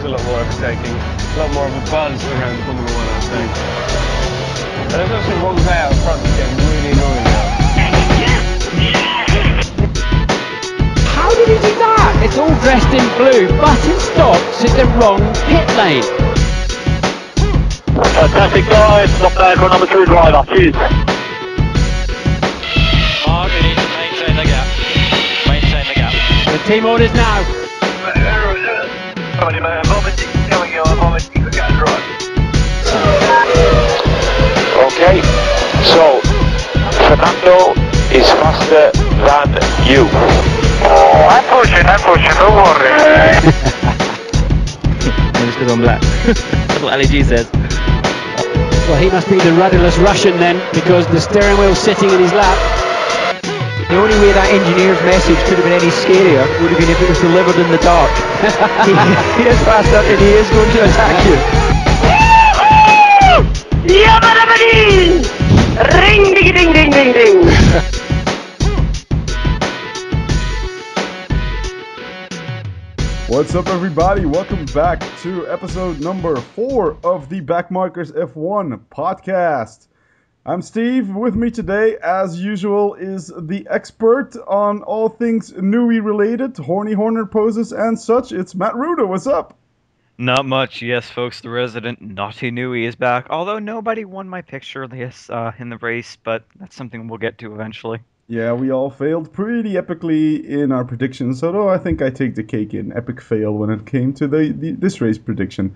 is a lot more overtaking, a lot more of a buzz around Formula 1, I think. And there's also one guy out front that's getting really annoying now. How did he do that? It's all dressed in blue, but it stops in the wrong pit lane. Fantastic guys, not bad for a number 2 driver. Cheers. Mark, we need to maintain the gap. Maintain the gap. The team orders now. Okay, so Fernando is faster than you. Oh, I'm pushing, don't worry. Just because I'm black. That's what Ali G says. Well, he must be the rudderless Russian then, because the steering wheel's sitting in his lap. The only way that engineer's message could have been any scarier would have been if it was delivered in the dark. he is faster and he is going to attack you. Yamadabadi! Ring ding ding ding ding ding! What's up, everybody? Welcome back to episode number 4 of the Backmarkers F1 podcast. I'm Steve. With me today, as usual, is the expert on all things Nui related, horny Horner poses and such. It's Matt Ruda. What's up? Not much. Yes, folks, the resident Naughty Nui is back. Although nobody won my picture in the race, but that's something we'll get to eventually. Yeah, we all failed pretty epically in our predictions, although I think I take the cake in epic fail when it came to this race prediction.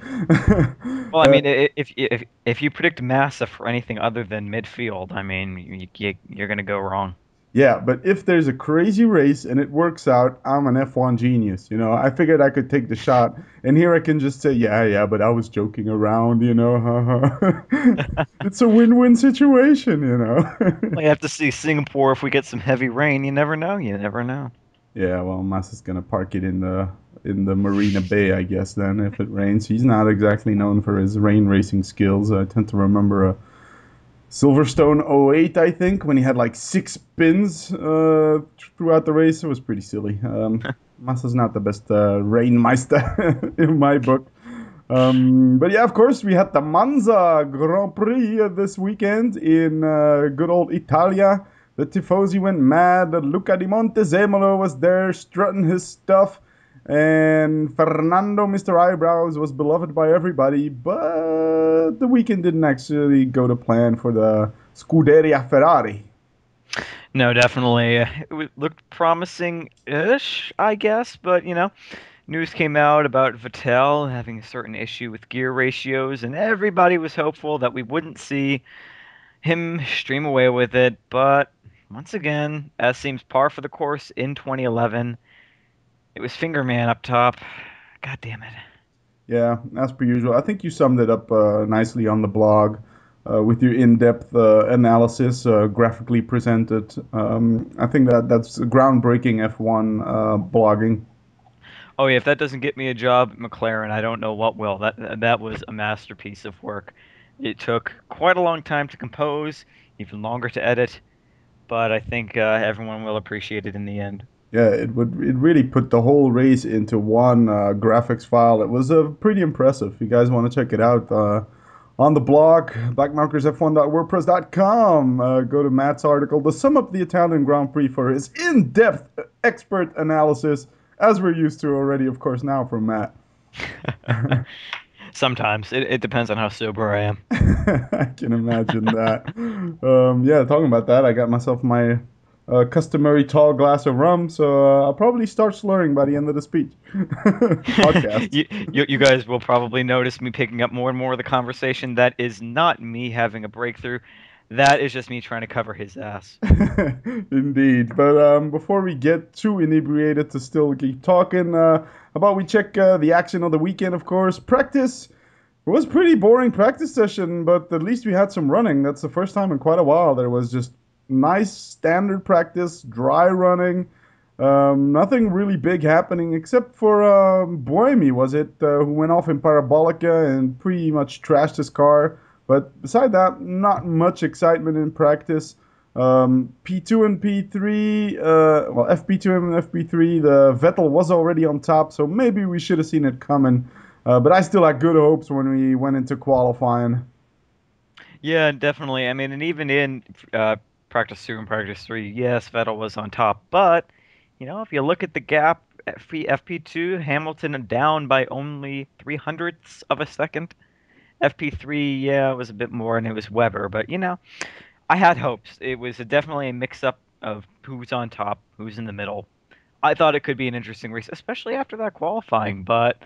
Well, I mean, if you predict Massa for anything other than midfield, I mean, you're going to go wrong. Yeah, but if there's a crazy race and it works out, I'm an F1 genius, you know. I figured I could take the shot, and here I can just say, yeah, but I was joking around, you know. It's a win-win situation, you know. We have to see Singapore if we get some heavy rain. You never know. Yeah, well, Massa's gonna park it in the Marina Bay, I guess. Then, if it rains, he's not exactly known for his rain racing skills. I tend to remember a Silverstone 08, I think, when he had like 6 spins throughout the race. It was pretty silly. Massa's not the best rainmeister in my book. But yeah, of course, we had the Monza Grand Prix this weekend in good old Italia. The Tifosi went mad. Luca Di Montezemolo was there strutting his stuff. And Fernando, Mr. Eyebrows, was beloved by everybody, but the weekend didn't actually go to plan for the Scuderia Ferrari. No, definitely. It looked promising-ish, I guess, but, you know, news came out about Vettel having a certain issue with gear ratios, and everybody was hopeful that we wouldn't see him stream away with it, but once again, as seems par for the course in 2011, it was Fingerman up top. God damn it. Yeah, as per usual. I think you summed it up nicely on the blog with your in-depth analysis, graphically presented. I think that's groundbreaking F1 blogging. Oh yeah, if that doesn't get me a job at McLaren, I don't know what will. That was a masterpiece of work. It took quite a long time to compose, even longer to edit, but I think everyone will appreciate it in the end. Yeah, it really put the whole race into one graphics file. It was pretty impressive. If you guys want to check it out on the blog, backmarkersf1.wordpress.com, go to Matt's article, The Sum Up the Italian Grand Prix, for his in-depth expert analysis, as we're used to already, of course, now from Matt. Sometimes. It depends on how sober I am. I can imagine that. Yeah, talking about that, I got myself my customary tall glass of rum, so I'll probably start slurring by the end of the speech. Podcast. You guys will probably notice me picking up more and more of the conversation. That is not me having a breakthrough. That is just me trying to cover his ass. Indeed. But before we get too inebriated to still keep talking, how about we check the action of the weekend, of course. Practice. It was a pretty boring practice session, but at least we had some running. That's the first time in quite a while there was just nice standard practice, dry running, nothing really big happening except for Buemi, was it, who went off in Parabolica and pretty much trashed his car. But beside that, not much excitement in practice. P2 and P3, FP2 and FP3, the Vettel was already on top, so maybe we should have seen it coming. But I still had good hopes when we went into qualifying. Yeah, definitely. I mean, and even in uh, practice 2 and practice 3, yes, Vettel was on top. But, if you look at the gap, FP2, Hamilton down by only 300ths of a second. FP3, yeah, it was a bit more, and it was Weber. But, I had hopes. It was definitely a mix-up of who's on top, who's in the middle. I thought it could be an interesting race, especially after that qualifying. But,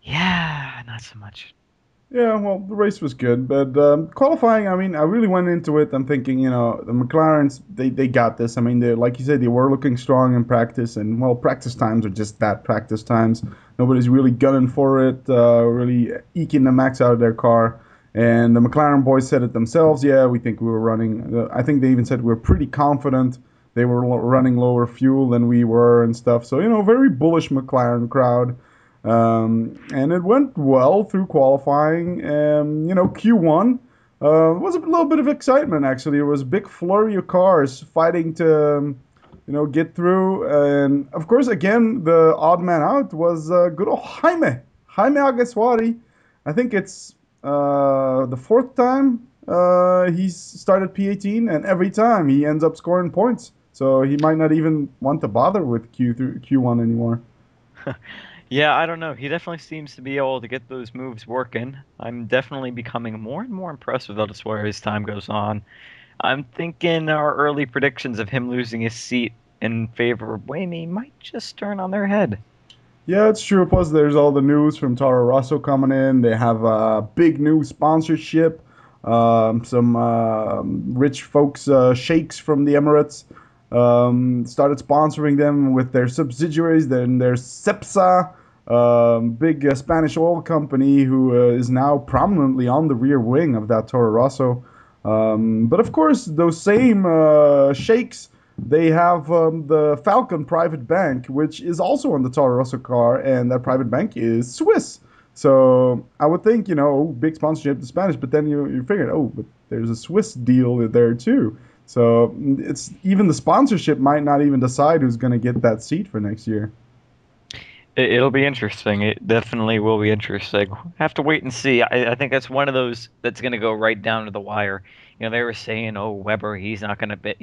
yeah, not so much. Yeah, well, the race was good, but qualifying, I mean, I really went into it. I'm thinking, the McLarens, they got this. I mean, they like you said, they were looking strong in practice, and well, practice times are just that practice times. Nobody's really gunning for it, really eking the max out of their car. And the McLaren boys said it themselves. Yeah, we think we were running. I think they even said we were pretty confident they were running lower fuel than we were and stuff. So, very bullish McLaren crowd. And it went well through qualifying. Q1 was a little bit of excitement, actually. It was a big flurry of cars fighting to, get through. And, of course, again, the odd man out was good old Jaime Alguersuari. I think it's the fourth time he's started P18, and every time he ends up scoring points. So he might not even want to bother with Q1 anymore. Yeah, I don't know. He definitely seems to be able to get those moves working. I'm definitely becoming more and more impressed with Otisware as time goes on. I'm thinking our early predictions of him losing his seat in favor of Wayne might just turn on their head. Yeah, it's true. Plus, there's all the news from Toro Rosso coming in. They have a big new sponsorship. Some rich folks, sheikhs from the Emirates, started sponsoring them with their subsidiaries. Then there's Cepsa, big Spanish oil company, who is now prominently on the rear wing of that Toro Rosso. But of course, those same sheikhs, they have the Falcon Private Bank, which is also on the Toro Rosso car, and that private bank is Swiss. So I would think, big sponsorship to Spanish, but then you figured, oh, but there's a Swiss deal there too. So it's even the sponsorship might not even decide who's going to get that seat for next year. It'll be interesting. It definitely will be interesting. Have to wait and see. I think that's one of those that's going to go right down to the wire. They were saying, oh, Weber, he's not going to be,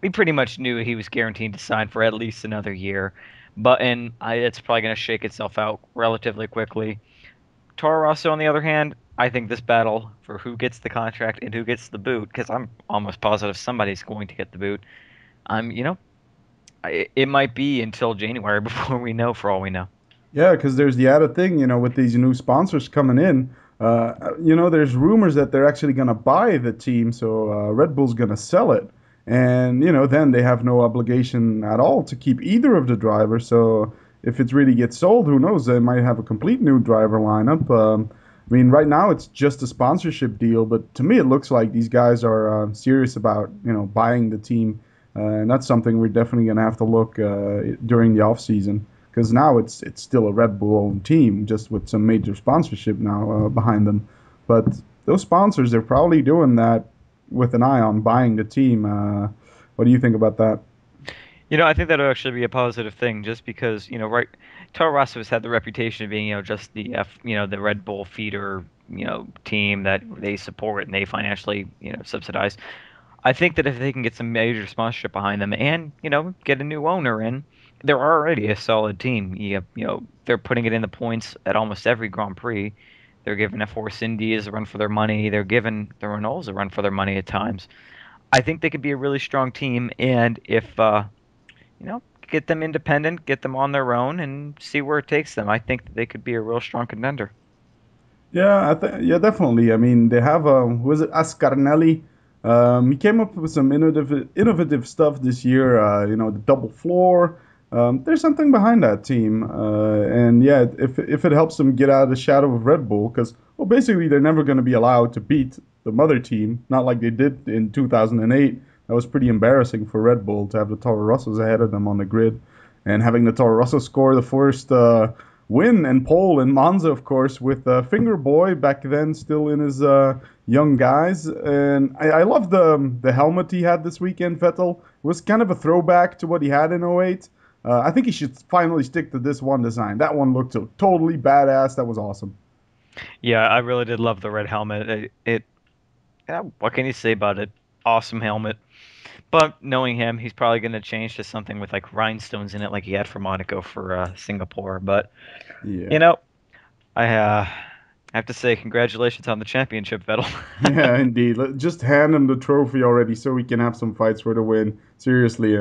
we pretty much knew he was guaranteed to sign for at least another year. But it's probably going to shake itself out relatively quickly. Toro Rosso, on the other hand, I think this battle for who gets the contract and who gets the boot, because I'm almost positive somebody's going to get the boot. I'm, it might be until January before we know, for all we know. Yeah, because there's the added thing, with these new sponsors coming in. There's rumors that they're actually going to buy the team, so Red Bull's going to sell it. And, then they have no obligation at all to keep either of the drivers. So if it really gets sold, who knows? They might have a complete new driver lineup. I mean, right now it's just a sponsorship deal, but to me it looks like these guys are serious about, buying the team. And that's something we're definitely going to have to look during the off season, because now it's still a Red Bull owned team, just with some major sponsorship now behind them. But those sponsors, they're probably doing that with an eye on buying the team. What do you think about that? I think that'll actually be a positive thing, just because, right, Toro Rosso has had the reputation of being, just the Red Bull feeder, team that they support and they financially, subsidize. I think that if they can get some major sponsorship behind them and, get a new owner in, they're already a solid team. They're putting it in the points at almost every Grand Prix. They're giving Force Indias a run for their money. They're giving the Renaults a run for their money at times. I think they could be a really strong team, and if get them independent, get them on their own, and see where it takes them. I think that they could be a real strong contender. Yeah, yeah, definitely. I mean, they have was it Ascarnelli? He came up with some innovative stuff this year. The double floor. There's something behind that team, and yeah, if it helps them get out of the shadow of Red Bull, because well, basically they're never going to be allowed to beat the mother team, not like they did in 2008. That was pretty embarrassing for Red Bull to have the Toro Rossos ahead of them on the grid, and having the Toro Rosso score the first. Win and pole in Monza, of course, with Finger Boy back then still in his young guys. And I love the helmet he had this weekend, Vettel. It was kind of a throwback to what he had in '08. I think he should finally stick to this one design. That one looked so totally badass. That was awesome. Yeah, I really did love the red helmet. Yeah, what can you say about it? Awesome helmet. But knowing him, he's probably going to change to something with like rhinestones in it, like he had for Monaco for Singapore. But Yeah. you know, I have to say congratulations on the championship, Vettel. Yeah, indeed. Just hand him the trophy already so we can have some fights for the win. Seriously.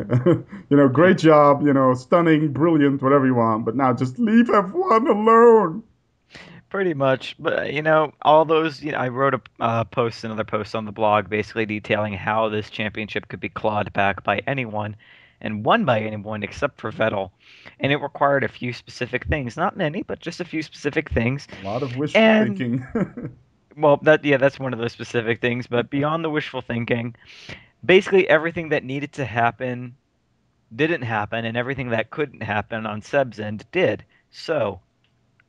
Great job, stunning, brilliant, whatever you want. But now just leave F1 alone. Pretty much, but all those. I wrote a another post on the blog, basically detailing how this championship could be clawed back by anyone, and won by anyone except for Vettel, and it required a few specific things, not many, but just a few specific things. A lot of wishful And thinking. well, that's one of those specific things. But beyond the wishful thinking, basically everything that needed to happen didn't happen, and everything that couldn't happen on Seb's end did. So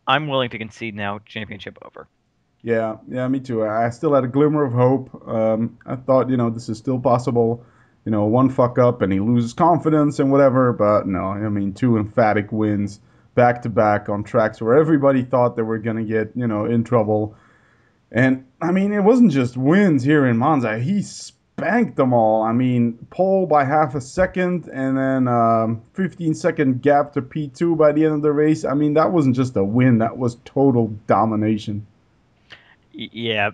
I'm willing to concede now, championship over. Yeah, me too. I still had a glimmer of hope. I thought, this is still possible. One fuck up and he loses confidence and whatever. But no, I mean, two emphatic wins back to back on tracks where everybody thought they were gonna get, in trouble. And I mean, it wasn't just wins here in Monza. He spanked them all. I mean, pole by half a second, and then 15-second gap to P2 by the end of the race. I mean, that wasn't just a win. That was total domination. Yeah,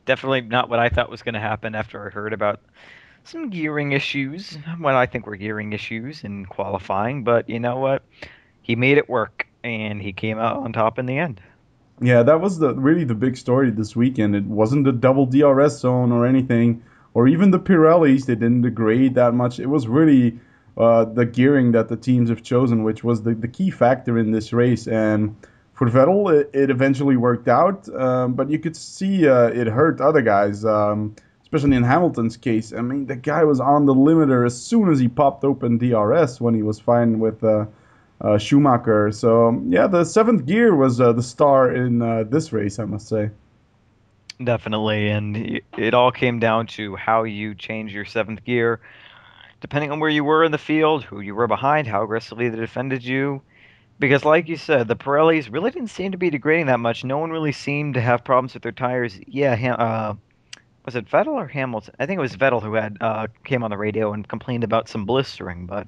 definitely not what I thought was going to happen after I heard about some gearing issues. What I think were gearing issues in qualifying, but you know what? He made it work, and he came out on top in the end. Yeah, that was really the big story this weekend. It wasn't the double DRS zone or anything, or even the Pirellis. They didn't degrade that much. It was really the gearing that the teams have chosen, which was the key factor in this race. And for Vettel, it eventually worked out, but you could see it hurt other guys, especially in Hamilton's case. I mean, the guy was on the limiter as soon as he popped open DRS when he was fine with Schumacher. So yeah, the seventh gear was the star in this race, I must say. Definitely, and it all came down to how you change your seventh gear, depending on where you were in the field, who you were behind, how aggressively they defended you. Because, like you said, the Pirellis really didn't seem to be degrading that much. No one really seemed to have problems with their tires. Yeah, was it Vettel or Hamilton? I think it was Vettel who had came on the radio and complained about some blistering. But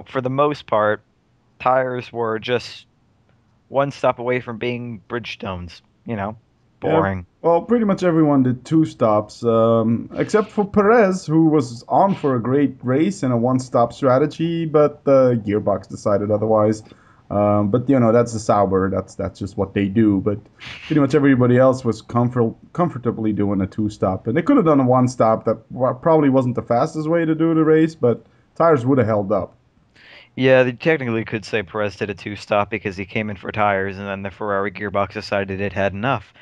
for the most part, tires were just one stop away from being Bridgestones. Yeah, Boring. well, pretty much everyone did two stops, except for Perez, who was on for a great race and a one-stop strategy, but the gearbox decided otherwise. But that's the Sauber. That's just what they do. But pretty much everybody else was comfortably doing a two-stop, and they could have done a one-stop. That probably wasn't the fastest way to do the race, but tires would have held up. Yeah, they technically could say Perez did a two-stop because he came in for tires, and then the Ferrari gearbox decided it had enough,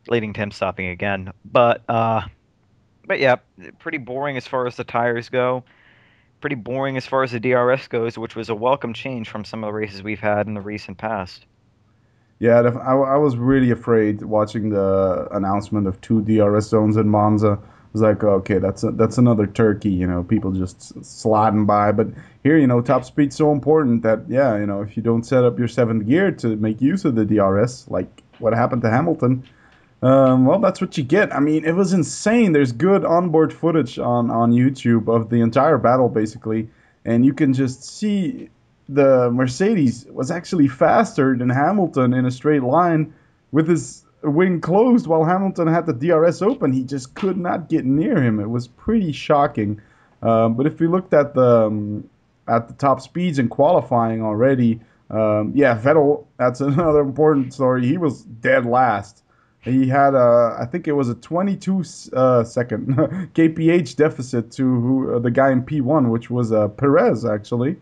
leading to him stopping again. But yeah, pretty boring as far as the tires go. Pretty boring as far as the DRS goes, which was a welcome change from some of the races we've had in the recent past. Yeah, I was really afraid watching the announcement of two DRS zones in Monza. I was like, okay, that's another turkey, people just sliding by. But here, top speed's so important that, yeah, if you don't set up your seventh gear to make use of the DRS, like what happened to Hamilton, well, that's what you get. I mean, it was insane. There's good onboard footage on YouTube of the entire battle, basically, and you can just see the Mercedes was actually faster than Hamilton in a straight line with his wing closed while Hamilton had the DRS open. He just could not get near him. It was pretty shocking. But if you looked at the top speeds in qualifying already, yeah, Vettel, that's another important story. He was dead last. He had I think it was a 22 second kph deficit to the guy in P1, which was Perez actually,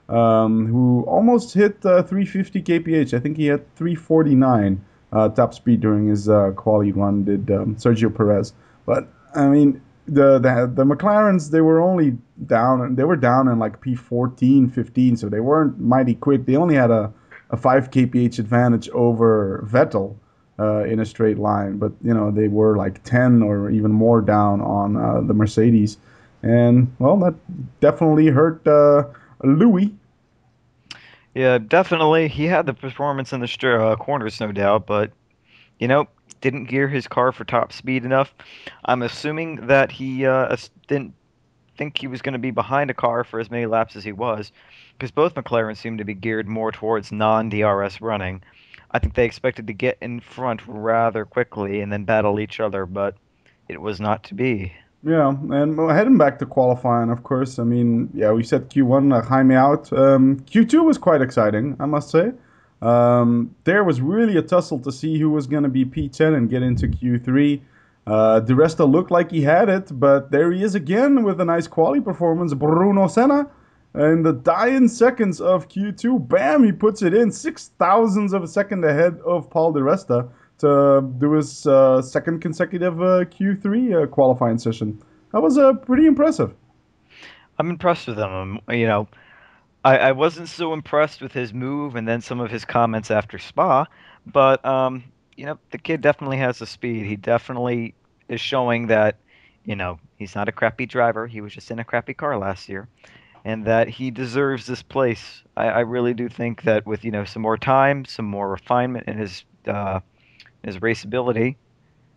who almost hit 350 kph. I think he had 349 top speed during his quali run. Did Sergio Perez? But I mean, the McLarens, they were only down. They were down in like P14, 15, so they weren't mighty quick. They only had a 5 kph advantage over Vettel in a straight line, but they were like 10 or even more down on the Mercedes, and well, that definitely hurt Louis. Yeah, definitely. He had the performance in the corners, no doubt, but didn't gear his car for top speed enough. I'm assuming that he didn't think he was going to be behind a car for as many laps as he was, because both McLarens seemed to be geared more towards non-DRS running. I think they expected to get in front rather quickly and then battle each other, but it was not to be. Yeah, and heading back to qualifying, of course. I mean, yeah, we said Q1, Jaime out. Q2 was quite exciting, I must say. There was really a tussle to see who was going to be P10 and get into Q3. Di Resta looked like he had it, but there he is again with a nice quali performance. Bruno Senna in the dying seconds of Q2. Bam, he puts it in 6,000ths of a second ahead of Paul Di Resta to do his second consecutive Q3 qualifying session. That was pretty impressive. I'm impressed with him. I wasn't so impressed with his move and then some of his comments after Spa, but the kid definitely has the speed. He definitely is showing that, he's not a crappy driver. He was just in a crappy car last year, and that he deserves this place. I really do think that with, some more time, some more refinement in his raceability,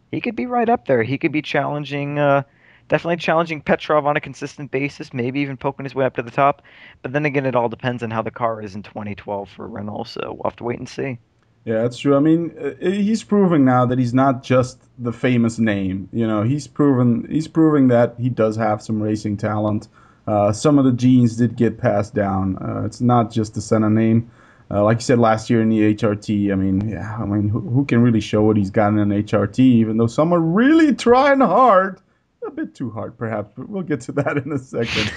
he could be right up there. He could be challenging, definitely challenging Petrov on a consistent basis, maybe even poking his way up to the top. But then again, it all depends on how the car is in 2012 for Renault, so we'll have to wait and see. Yeah, that's true. I mean, he's proving now that he's not just the famous name. He's proving that he does have some racing talent. Some of the genes did get passed down. It's not just the Senna name. Like you said last year in the HRT, who can really show what he's got in an HRT? Even though some are really trying hard, a bit too hard perhaps, but we'll get to that in a second.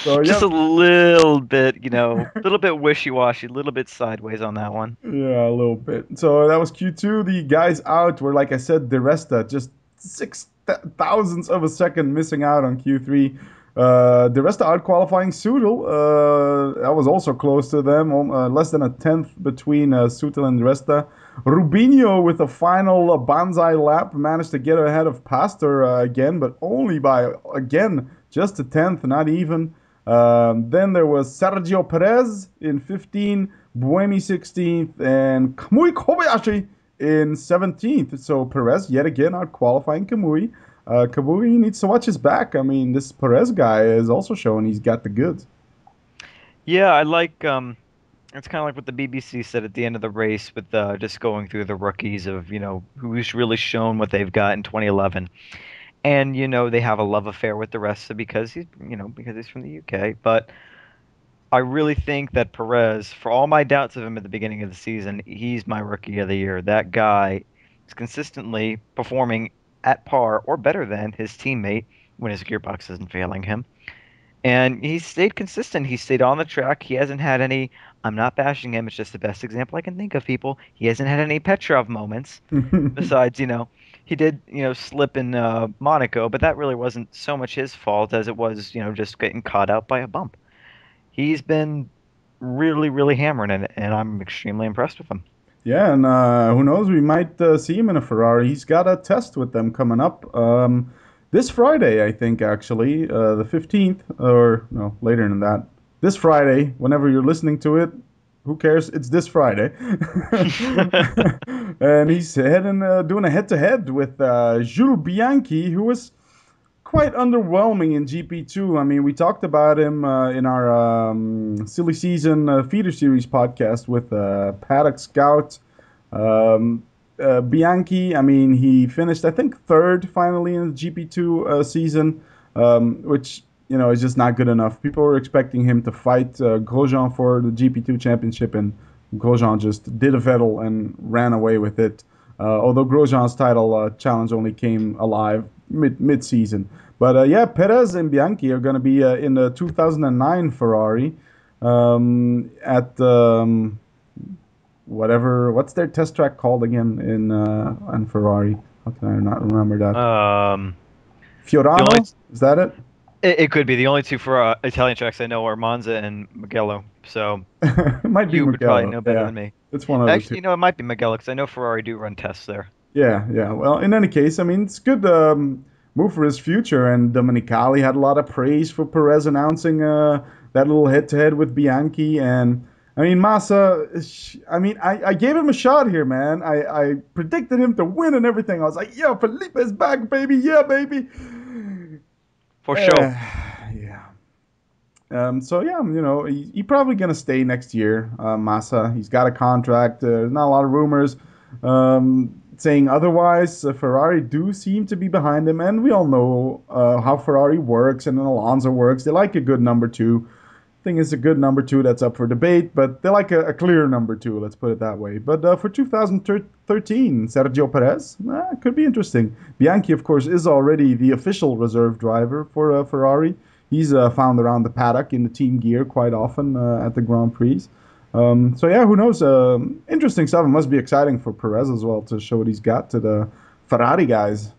So Just yeah, a little bit, a little bit wishy-washy, a little bit sideways on that one. yeah, a little bit. So that was Q2. The guys out were, like I said, Di Resta, just 6,000ths of a second missing out on Q3. Di Resta out qualifying Sudal. That was also close to them, less than a tenth between Sudal and Di Resta. Rubinho with a final banzai lap managed to get ahead of Pastor again, but only by, again, just a tenth, not even. Then there was Sergio Perez in 15, Buemi 16th, and Kamui Kobayashi in 17th. So Perez yet again out qualifying Kamui. Kamui needs to watch his back. I mean, this Perez guy is also showing he's got the goods. Yeah, I like it's kind of like what the BBC said at the end of the race with just going through the rookies of, who's really shown what they've got in 2011. And they have a love affair with the rest of because he's from the UK, but I really think that Perez, for all my doubts of him at the beginning of the season, he's my rookie of the year. That guy is consistently performing at par or better than his teammate when his gearbox isn't failing him. And he stayed consistent. He stayed on the track. He hasn't had any. I'm not bashing him. It's just the best example I can think of, people. He hasn't had any Petrov moments. Besides, he did, slip in Monaco, but that really wasn't so much his fault as it was, just getting caught out by a bump. He's been really, really hammering it, and I'm extremely impressed with him. Yeah, and who knows? We might see him in a Ferrari. He's got a test with them coming up this Friday, I think, actually, the 15th, or no, later than that. This Friday, whenever you're listening to it, who cares? It's this Friday. And he's doing a head-to-head with Jules Bianchi, who was quite underwhelming in GP2. I mean, we talked about him in our Silly Season Feeder Series podcast with Paddock Scout. Bianchi, I mean, he finished, I think, third finally in the GP2 season, which, is just not good enough. People were expecting him to fight Grosjean for the GP2 championship, and Grosjean just did a Vettel and ran away with it. Although Grosjean's title challenge only came alive mid-season. But yeah, Perez and Bianchi are going to be in the 2009 Ferrari at what's their test track called again in Ferrari? How can I not remember that? Fiorano? Is that it? It could be. The only two for Italian tracks I know are Monza and Mugello. So it might be you Mugello. would probably know better than me. It's one of Actually, the two. it might be Mugello because I know Ferrari do run tests there. Yeah. Well, in any case, I mean, it's good. move for his future. And Domenicali had a lot of praise for Perez announcing that little head-to-head with Bianchi. And I mean, Massa, I mean, I gave him a shot here, man. I predicted him to win and everything. I was like, yeah, Felipe is back, baby. Yeah, baby. For sure. Yeah. So yeah, he's probably gonna stay next year. Massa, he's got a contract. There's not a lot of rumors saying otherwise. Ferrari do seem to be behind him, and we all know how Ferrari works and Alonso works. They like a good number two. I think it's a good number two that's up for debate, but they like a clear number two. Let's put it that way. But for 2013, Sergio Perez could be interesting. Bianchi, of course, is already the official reserve driver for Ferrari. He's found around the paddock in the team gear quite often at the Grand Prix. So yeah, who knows? Interesting stuff. It must be exciting for Perez as well to show what he's got to the Ferrari guys.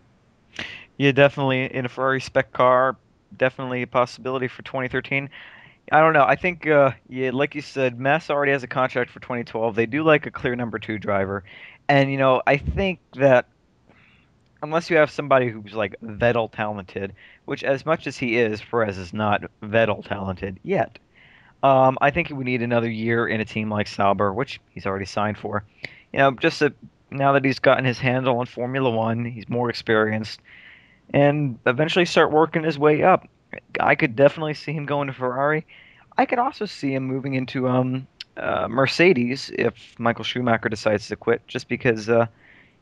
Yeah, definitely in a Ferrari spec car. Definitely a possibility for 2013. I don't know. I think, yeah, like you said, Massa already has a contract for 2012. They do like a clear number two driver. And, I think that unless you have somebody who's like Vettel talented, which as much as he is, Perez is not Vettel talented yet. I think we need another year in a team like Sauber, which he's already signed for. Just now that he's gotten his handle on Formula One, he's more experienced, and eventually start working his way up. I could definitely see him going to Ferrari. I could also see him moving into Mercedes if Michael Schumacher decides to quit, just because they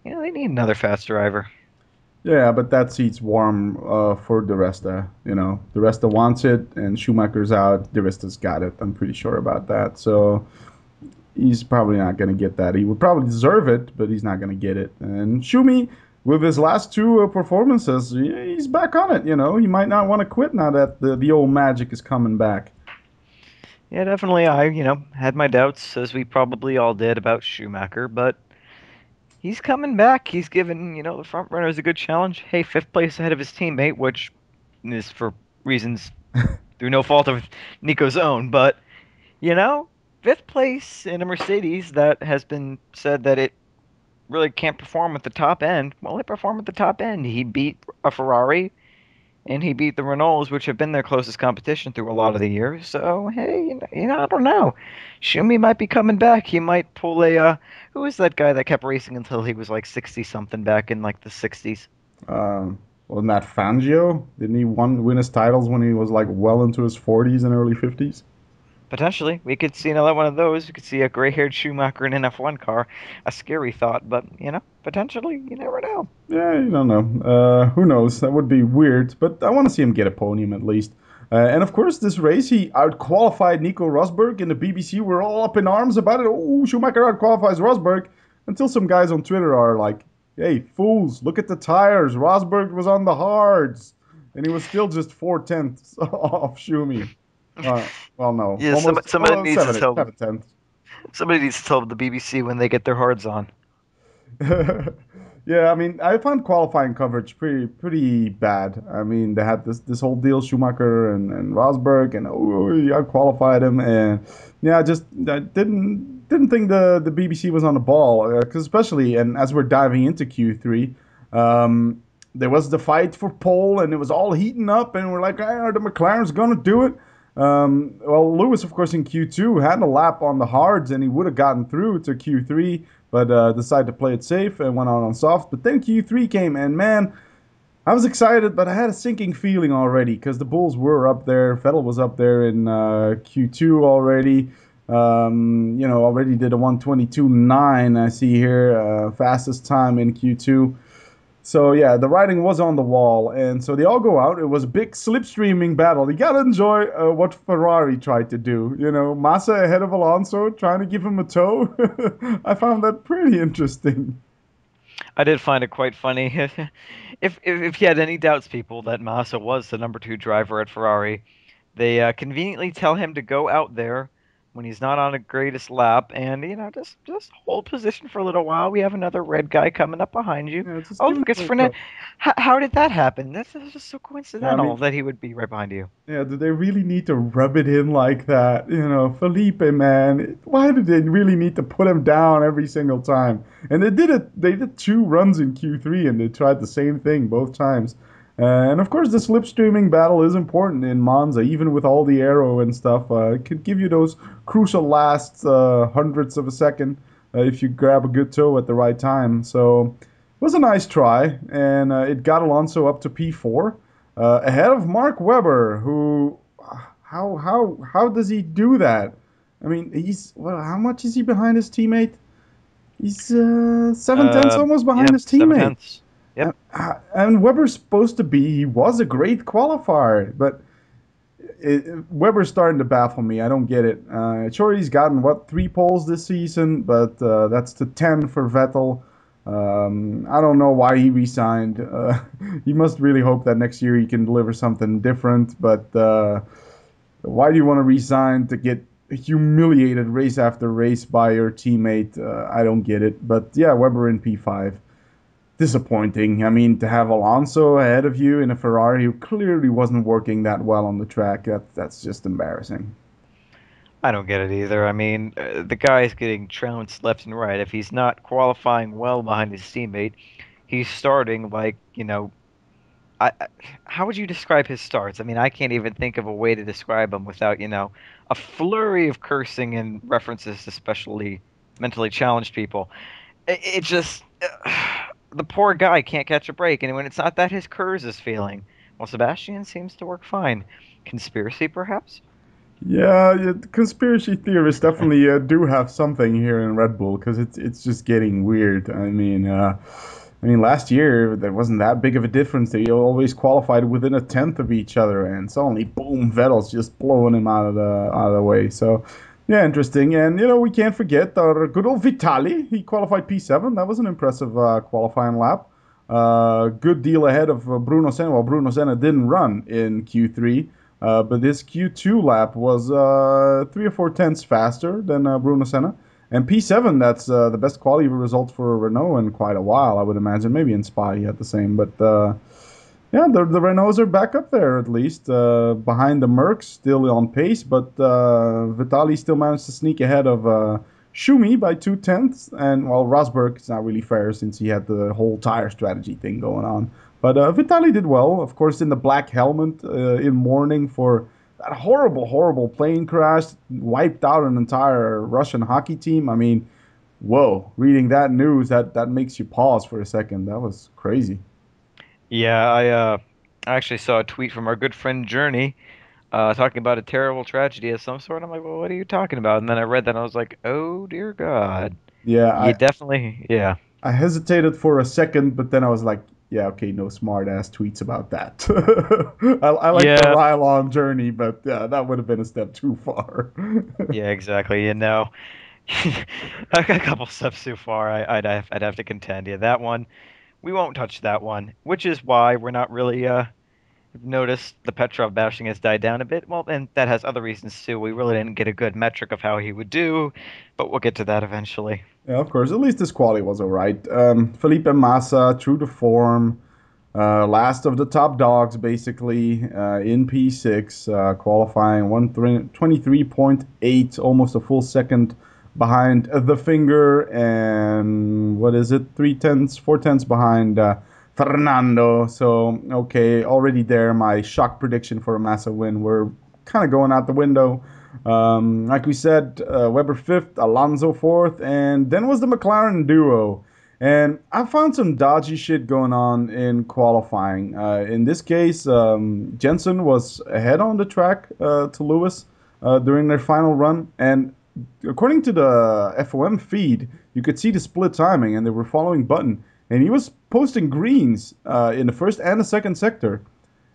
need another fast driver. Yeah, but that seat's warm for the Resta. The Resta wants it, and Schumacher's out. The Resta's got it. I'm pretty sure about that. So he's probably not going to get that. He would probably deserve it, but he's not going to get it. And Schumi, with his last two performances, he's back on it. He might not want to quit now that the old magic is coming back. Yeah, definitely. I, had my doubts, as we probably all did, about Schumacher, but he's coming back. He's given, the front runners a good challenge. Hey, fifth place ahead of his teammate, which is for reasons through no fault of Nico's own. But, fifth place in a Mercedes that has been said that it really can't perform at the top end. Well, it performed at the top end. He beat a Ferrari, and he beat the Renaults, which have been their closest competition through a lot of the years. So, hey, I don't know. Schumi might be coming back. He might pull who was that guy that kept racing until he was like 60-something back in like the 60s? Wasn't that Fangio? Didn't he win his titles when he was like well into his 40s and early 50s? Potentially. We could see another one of those. We could see a gray-haired Schumacher in an F1 car. A scary thought, but, potentially, you never know. Yeah, you don't know. Who knows? That would be weird, but I want to see him get a podium at least. And of course, this race, he outqualified Nico Rosberg, and the BBC were all up in arms about it. Oh, Schumacher outqualifies Rosberg. Until some guys on Twitter are like, hey, fools, look at the tires. Rosberg was on the hards, and he was still just 4/10 off Schumi. Well, no. Yeah, somebody needs to tell them. Somebody needs to tell the BBC when they get their hards on. Yeah, I mean, I found qualifying coverage pretty bad. I mean, they had this whole deal, Schumacher and Rosberg, and I qualified him, and yeah, I didn't think the BBC was on the ball, because especially, and as we're diving into Q3, there was the fight for pole, and it was all heating up, and we're like, are the McLaren's gonna do it? Well, Lewis, of course, in Q2 had a lap on the hards, and he would have gotten through to Q3, but decided to play it safe and went on soft. But then Q3 came, and man, I was excited, but I had a sinking feeling already because the Bulls were up there. Vettel was up there in Q2 already. Already did a 1:22.9. I see here, fastest time in Q2. So yeah, the writing was on the wall, and so they all go out. It was a big slipstreaming battle. You gotta enjoy what Ferrari tried to do. Massa ahead of Alonso, trying to give him a tow. I found that pretty interesting. I did find it quite funny. If you had any doubts, people, that Massa was the number 2 driver at Ferrari, they conveniently tell him to go out there when he's not on a greatest lap, and just hold position for a little while. We have another red guy coming up behind you. Yeah, just Oh, give him look, it's a Fernand. How did that happen? That's just so coincidental that he would be right behind you. Yeah, do they really need to rub it in like that? Felipe, man, why did they really need to put him down every single time? And they did it. They did 2 runs in Q3, and they tried the same thing both times. And of course, the slipstreaming battle is important in Monza, even with all the aero and stuff. It could give you those crucial last hundredths of a second if you grab a good toe at the right time. So it was a nice try, and it got Alonso up to P4 ahead of Mark Webber, who how does he do that? I mean, how much is he behind his teammate? He's 7/10 almost behind Yeah, his seven teammate. tenths. Yep. And Weber's supposed to be, he was a great qualifier, but Weber's starting to baffle me. I don't get it. Sure, he's gotten, what, 3 poles this season, but that's to 10 for Vettel. I don't know why he resigned. You must really hope that next year he can deliver something different, but why do you want to resign to get humiliated race after race by your teammate? I don't get it. But yeah, Weber in P5. Disappointing. I mean, to have Alonso ahead of you in a Ferrari who clearly wasn't working that well on the track, that's just embarrassing. I don't get it either. I mean, the guy's getting trounced left and right. If he's not qualifying well behind his teammate, he's starting like, how would you describe his starts? I mean, I can't even think of a way to describe him without, a flurry of cursing and references to specially mentally challenged people. It just, the poor guy can't catch a break, and when it's not that, his Kurz is failing. Well, Sebastian seems to work fine. Conspiracy, perhaps? Yeah, yeah, the conspiracy theorists definitely do have something here in Red Bull because it's just getting weird. I mean, last year there wasn't that big of a difference. They always qualified within a tenth of each other, and suddenly, boom, Vettel's just blowing him out of the way. So, yeah, interesting. And we can't forget our good old Vitali. He qualified P7. That was an impressive qualifying lap. Good deal ahead of Bruno Senna. Well, Bruno Senna didn't run in Q3. But this Q2 lap was 3 or 4 tenths faster than Bruno Senna. And P7, that's the best quality result for Renault in quite a while, I would imagine. Maybe in Spa he had the same. But yeah, the Renaults are back up there at least. Behind the Mercs, still on pace. But Vitali still managed to sneak ahead of Schumi by 2 tenths. And well, Rosberg, it's not really fair since he had the whole tire strategy thing going on. But Vitali did well, of course, in the black helmet in mourning for that horrible, horrible plane crash, wiped out an entire Russian hockey team. I mean, whoa! Reading that news, that makes you pause for a second. That was crazy. Yeah, I actually saw a tweet from our good friend Journey, talking about a terrible tragedy of some sort. I'm like, well, what are you talking about? And then I read that and I was like, oh dear God. Yeah, You definitely, yeah. I hesitated for a second, but then I was like, yeah, okay, no smart ass tweets about that. I like the Yeah, Rylon journey, but yeah, that would have been a step too far. yeah, exactly. A couple steps too far, I'd have to contend. Yeah, that one, we won't touch that one, which is why we're not really, noticed the Petrov bashing has died down a bit. Well, and that has other reasons too. We really didn't get a good metric of how he would do, but we'll get to that eventually. Yeah, of course. At least his quality was all right. Felipe Massa, true to form, last of the top dogs, basically, in P6, qualifying 123.8, almost a full second behind the finger, and what is it? 3 tenths, 4 tenths behind Fernando. So, okay, already there, my shock prediction for a Massa win were kind of going out the window. Like we said, Weber fifth, Alonso fourth, and then was the McLaren duo. And I found some dodgy shit going on in qualifying. In this case, Jensen was ahead on the track to Lewis during their final run. And according to the FOM feed, you could see the split timing, and they were following Button. And he was posting greens in the first and the second sector.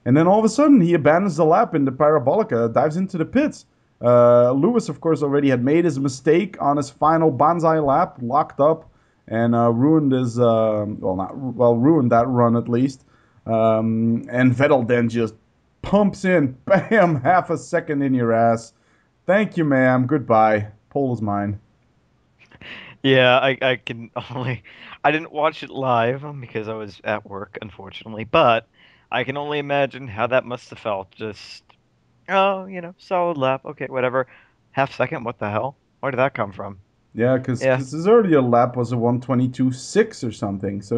And then all of a sudden, he abandons the lap in the Parabolica, dives into the pits. Lewis, of course, already had made his mistake on his final Banzai lap, locked up, and ruined his ruined that run at least. And Vettel then just pumps in, bam, half a second in your ass. Thank you, ma'am. Goodbye. Pole is mine. Yeah, I can only, I didn't watch it live because I was at work, unfortunately, but I can only imagine how that must have felt. Just, oh, solid lap, okay, whatever. Half second, what the hell? Where did that come from? Yeah, because Yeah. his earlier lap was a 122.6 or something. So,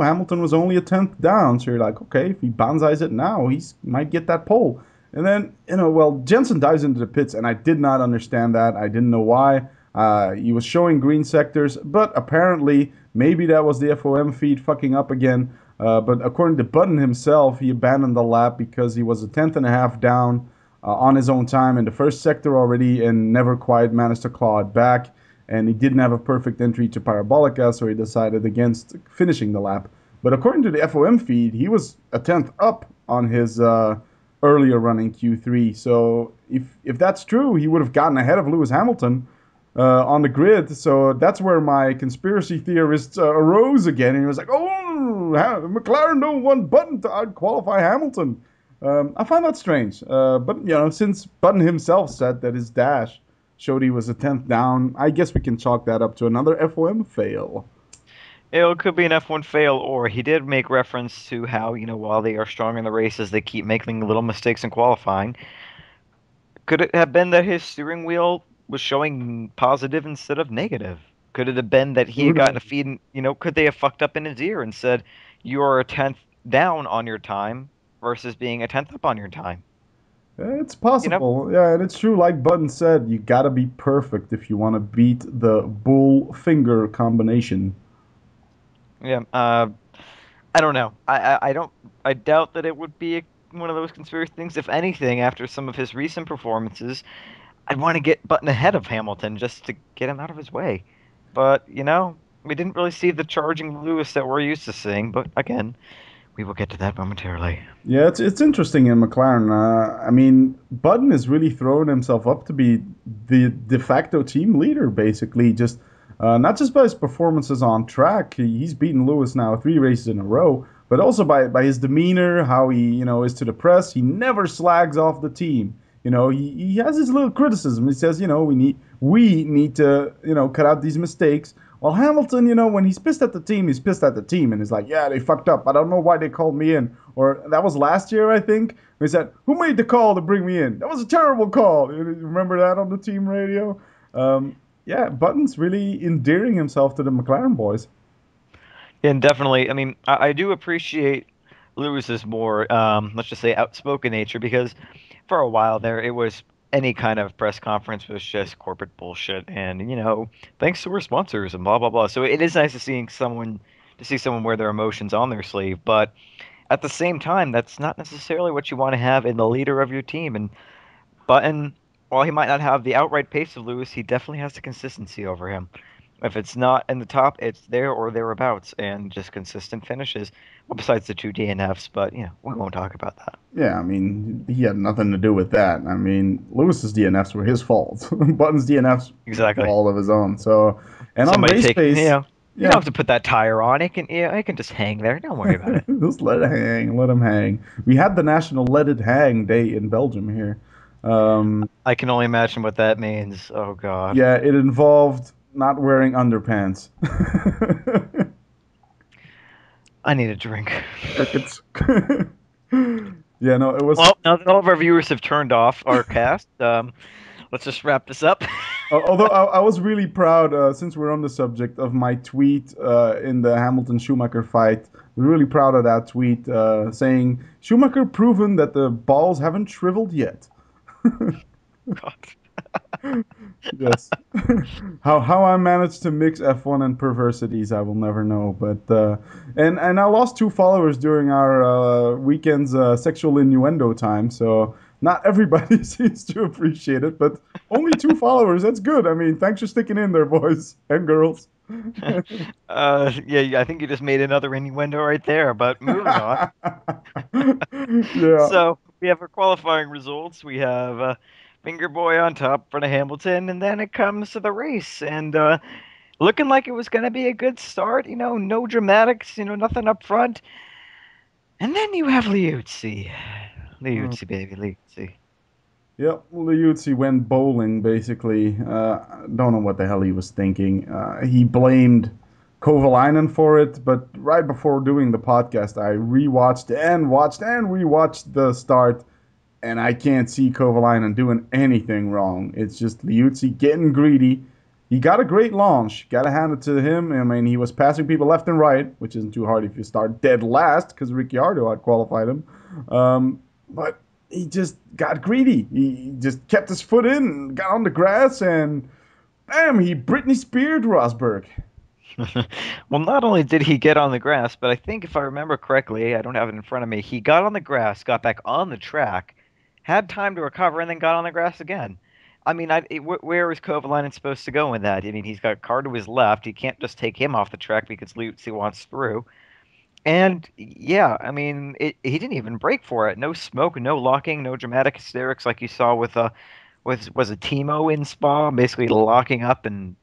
Hamilton was only a tenth down. So you're like, okay, if he banzais it now, he might get that pole. And then, Jensen dives into the pits, and I did not understand that. I didn't know why. He was showing green sectors, but apparently, maybe that was the FOM feed fucking up again. But according to Button himself, he abandoned the lap because he was a tenth and a half down on his own time in the first sector already and never quite managed to claw it back. And he didn't have a perfect entry to Parabolica, so he decided against finishing the lap. But according to the FOM feed, he was a tenth up on his earlier run in Q3. So if that's true, he would have gotten ahead of Lewis Hamilton on the grid. So that's where my conspiracy theorists arose again. And he was like, oh, McLaren don't want Button to out-qualify Hamilton. I find that strange. But, since Button himself said that his dash showed he was a tenth down, I guess we can chalk that up to another FOM fail. It could be an F1 fail, or he did make reference to how, while they are strong in the races, they keep making little mistakes in qualifying. Could it have been that his steering wheel was showing positive instead of negative? Could it have been that he Who had gotten a knows? feed, could they have fucked up in his ear and said, you are a tenth down on your time versus being a tenth up on your time? It's possible. Yeah, and it's true, like Button said, you gotta be perfect if you want to beat the bull finger combination. Yeah, I don't know. I don't. I doubt that it would be one of those conspiracy things. If anything, after some of his recent performances, I'd want to get Button ahead of Hamilton just to get him out of his way. But we didn't really see the charging Lewis that we're used to seeing. But again, we will get to that momentarily. Yeah, it's interesting in McLaren. I mean, Button is really throwing himself up to be the de facto team leader, basically. Just not just by his performances on track. He's beaten Lewis now 3 races in a row, but also by his demeanor, how he is to the press. He never slags off the team. He has his little criticism. He says, we need to cut out these mistakes. Well, Hamilton, when he's pissed at the team, he's pissed at the team, and he's like, yeah, they fucked up. I don't know why they called me in. Or that was last year, I think. He said, who made the call to bring me in? That was a terrible call. You remember that on the team radio? Yeah, Button's really endearing himself to the McLaren boys. And definitely, I mean, I do appreciate Lewis's more, let's just say, outspoken nature because for a while there, it was any kind of press conference was just corporate bullshit, and thanks to our sponsors and blah blah blah. So it is nice to see someone wear their emotions on their sleeve, but at the same time, that's not necessarily what you want to have in the leader of your team. And Button, while he might not have the outright pace of Lewis, he definitely has the consistency over him. If it's not in the top, it's there or thereabouts, and just consistent finishes. Well, besides the two DNFs, but we won't talk about that. Yeah, I mean, he had nothing to do with that. I mean, Lewis's DNFs were his fault. Button's DNFs were Exactly. all of his own. So, and Somebody on race take, pace, you don't have to put that tire on. It can just hang there. Don't worry about it. just let it hang. Let him hang. We had the National Let It Hang Day in Belgium here. I can only imagine what that means. Oh God. Yeah, it involved not wearing underpants. I need a drink. It's yeah, no, it was. Well, now that all of our viewers have turned off our cast, let's just wrap this up. Although I was really proud, since we're on the subject, of my tweet in the Hamilton-Schumacher fight. Really proud of that tweet saying, Schumacher proven that the balls haven't shriveled yet. God. Yes. How I managed to mix F1 and perversities, I will never know. But and I lost 2 followers during our weekend's sexual innuendo time, so not everybody seems to appreciate it. But only 2 followers, that's good. I mean, thanks for sticking in there, boys and girls. Yeah, I think you just made another innuendo right there. But moving on. Yeah. So we have our qualifying results. We have Finger Boy on top in front of Hamilton, and then it comes to the race, and looking like it was going to be a good start. No dramatics. Nothing up front, and then you have Liuzzi, baby, Liuzzi. Yep, Liuzzi went bowling, basically. Don't know what the hell he was thinking. He blamed Kovalainen for it, but right before doing the podcast, I rewatched and watched and rewatched the start, and I can't see Kovalainen doing anything wrong. It's just Liuzzi getting greedy, he got a great launch. Got to hand it to him. I mean, he was passing people left and right, which isn't too hard if you start dead last because Ricciardo had qualified him. But he just got greedy. He just kept his foot in, got on the grass, and bam, he Britney Speared Rosberg. Well, not only did he get on the grass, but I think if I remember correctly, I don't have it in front of me, he got on the grass, got back on the track, had time to recover, and then got on the grass again. I mean, where is Kovalainen supposed to go in that? I mean, he's got a car to his left. He can't just take him off the track because Liuzzi wants through. And yeah, I mean, he didn't even break for it. No smoke, no locking, no dramatic hysterics like you saw with was it Timo in Spa, basically locking up and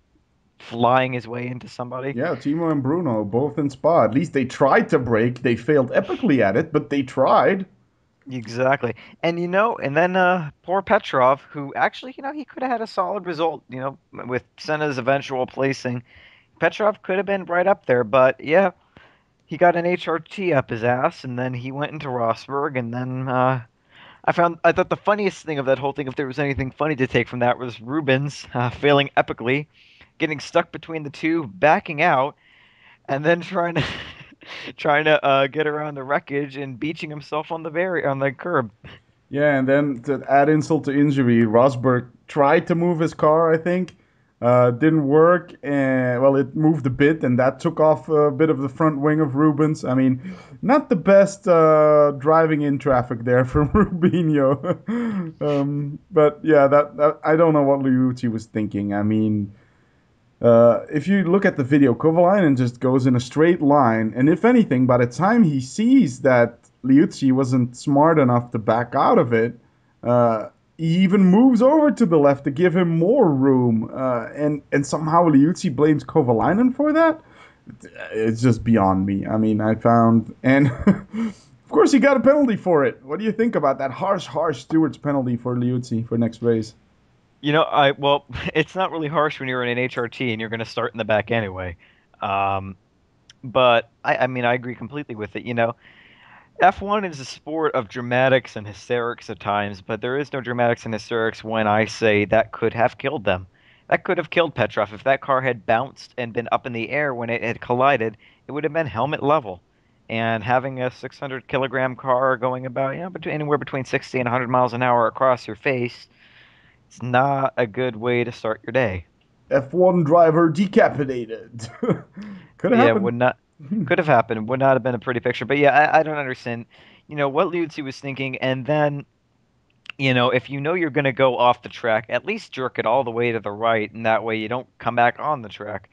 flying his way into somebody. Yeah, Timo and Bruno, both in Spa. At least they tried to break. They failed epically at it, but they tried. Exactly. And and then poor Petrov, who actually, he could have had a solid result, with Senna's eventual placing. Petrov could have been right up there, but yeah, he got an HRT up his ass, and then he went into Rosberg, and then I thought the funniest thing of that whole thing, if there was anything funny to take from that, was Rubens failing epically, getting stuck between the two, backing out, and then trying to get around the wreckage and beaching himself on the curb. Yeah, and then to add insult to injury, Rosberg tried to move his car, I think. Didn't work, and well, it moved a bit, and that took off a bit of the front wing of Rubens. I mean, not the best driving in traffic there from Rubinho. But yeah, that I don't know what Liuzzi was thinking. I mean, if you look at the video, Kovalainen just goes in a straight line, and if anything, by the time he sees that Liuzzi wasn't smart enough to back out of it, he even moves over to the left to give him more room, and somehow Liuzzi blames Kovalainen for that. It's just beyond me. I mean, I found, and of course he got a penalty for it. What do you think about that harsh stewards penalty for Liuzzi for next race? Well, it's not really harsh when you're in an HRT and you're going to start in the back anyway. But I mean, I agree completely with it. F1 is a sport of dramatics and hysterics at times, but there is no dramatics and hysterics when I say that could have killed them. That could have killed Petrov. If that car had bounced and been up in the air when it had collided, it would have been helmet level. And having a 600 kilogram car going about, anywhere between 60 and 100 miles an hour across your face, it's not a good way to start your day. F1 driver decapitated. Could have Yeah, happened. could have happened. Would not have been a pretty picture. But yeah, I don't understand, what Liuzzi was thinking. And then, if you're going to go off the track, at least jerk it all the way to the right, and that way you don't come back on the track.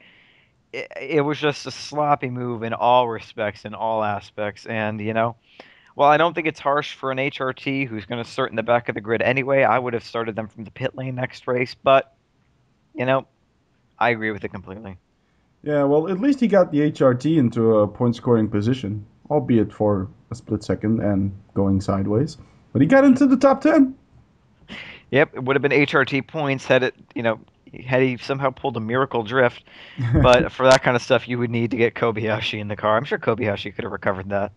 It was just a sloppy move in all respects, in all aspects. And, well, I don't think it's harsh for an HRT who's going to start in the back of the grid anyway. I would have started them from the pit lane next race. But, I agree with it completely. Yeah, well, at least he got the HRT into a point scoring position, albeit for a split second and going sideways. But he got into the top 10. Yep, it would have been HRT points had he somehow pulled a miracle drift. But for that kind of stuff, you would need to get Kobayashi in the car. I'm sure Kobayashi could have recovered that.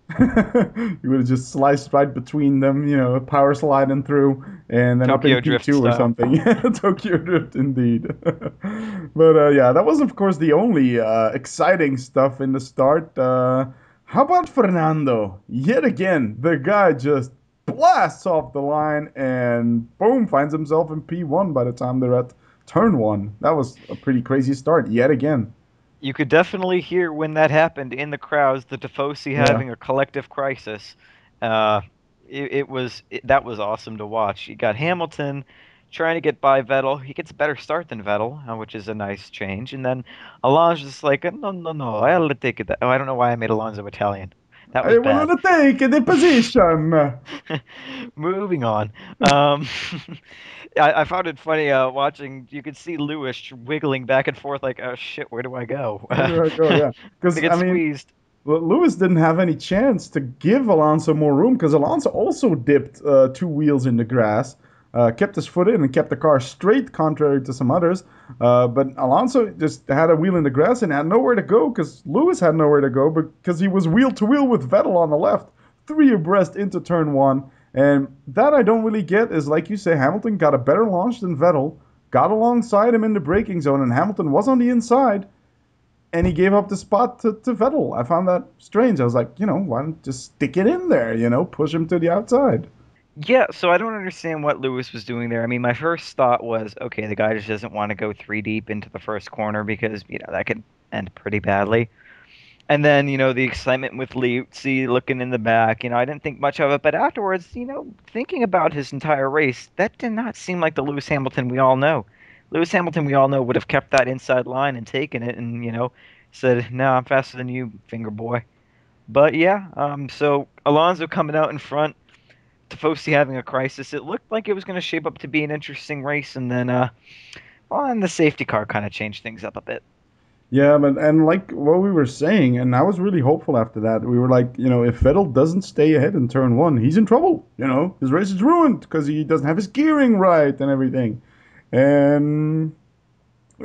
You would have just sliced right between them, power sliding through, and then Tokyo up in Drift P2 or style. something. Tokyo Drift, indeed. But yeah, that was, of course, the only exciting stuff in the start. How about Fernando? Yet again, the guy just blasts off the line and boom, finds himself in P1 by the time they're at turn 1. That was a pretty crazy start, yet again. You could definitely hear when that happened in the crowds, the Tifosi Yeah. having a collective crisis. That was awesome to watch. You got Hamilton trying to get by Vettel. He gets a better start than Vettel, which is a nice change. And then Alonso's just like, no, no, no, I'll take it. Oh, I don't know why I made Alonso Italian. That was I bad. want to take the position. Moving on. I found it funny watching. You could see Lewis wiggling back and forth like, "Oh shit, where do I go?" Where do I go? Yeah, because To get I mean, squeezed. well, Lewis didn't have any chance to give Alonso more room because Alonso also dipped 2 wheels in the grass, kept his foot in and kept the car straight, contrary to some others. But Alonso just had a wheel in the grass and had nowhere to go because Lewis had nowhere to go because he was wheel to wheel with Vettel on the left, 3 abreast into turn 1. And that I don't really get is, like you say, Hamilton got a better launch than Vettel, got alongside him in the braking zone, and Hamilton was on the inside, and he gave up the spot to Vettel. I found that strange. I was like, why don't just stick it in there, push him to the outside. Yeah, so I don't understand what Lewis was doing there. I mean, my first thought was, okay, the guy just doesn't want to go three deep into the first corner because, that could end pretty badly. And then, the excitement with Liuzzi looking in the back, I didn't think much of it. But afterwards, thinking about his entire race, that did not seem like the Lewis Hamilton we all know. Lewis Hamilton we all know would have kept that inside line and taken it and, said, no, I'm faster than you, finger boy. But yeah, so Alonso coming out in front, Tifosi having a crisis. It looked like it was going to shape up to be an interesting race, and then, and the safety car kind of changed things up a bit. Yeah, but and like what we were saying, and I was really hopeful after that. We were like, if Vettel doesn't stay ahead in turn one, he's in trouble. His race is ruined because he doesn't have his gearing right and everything. And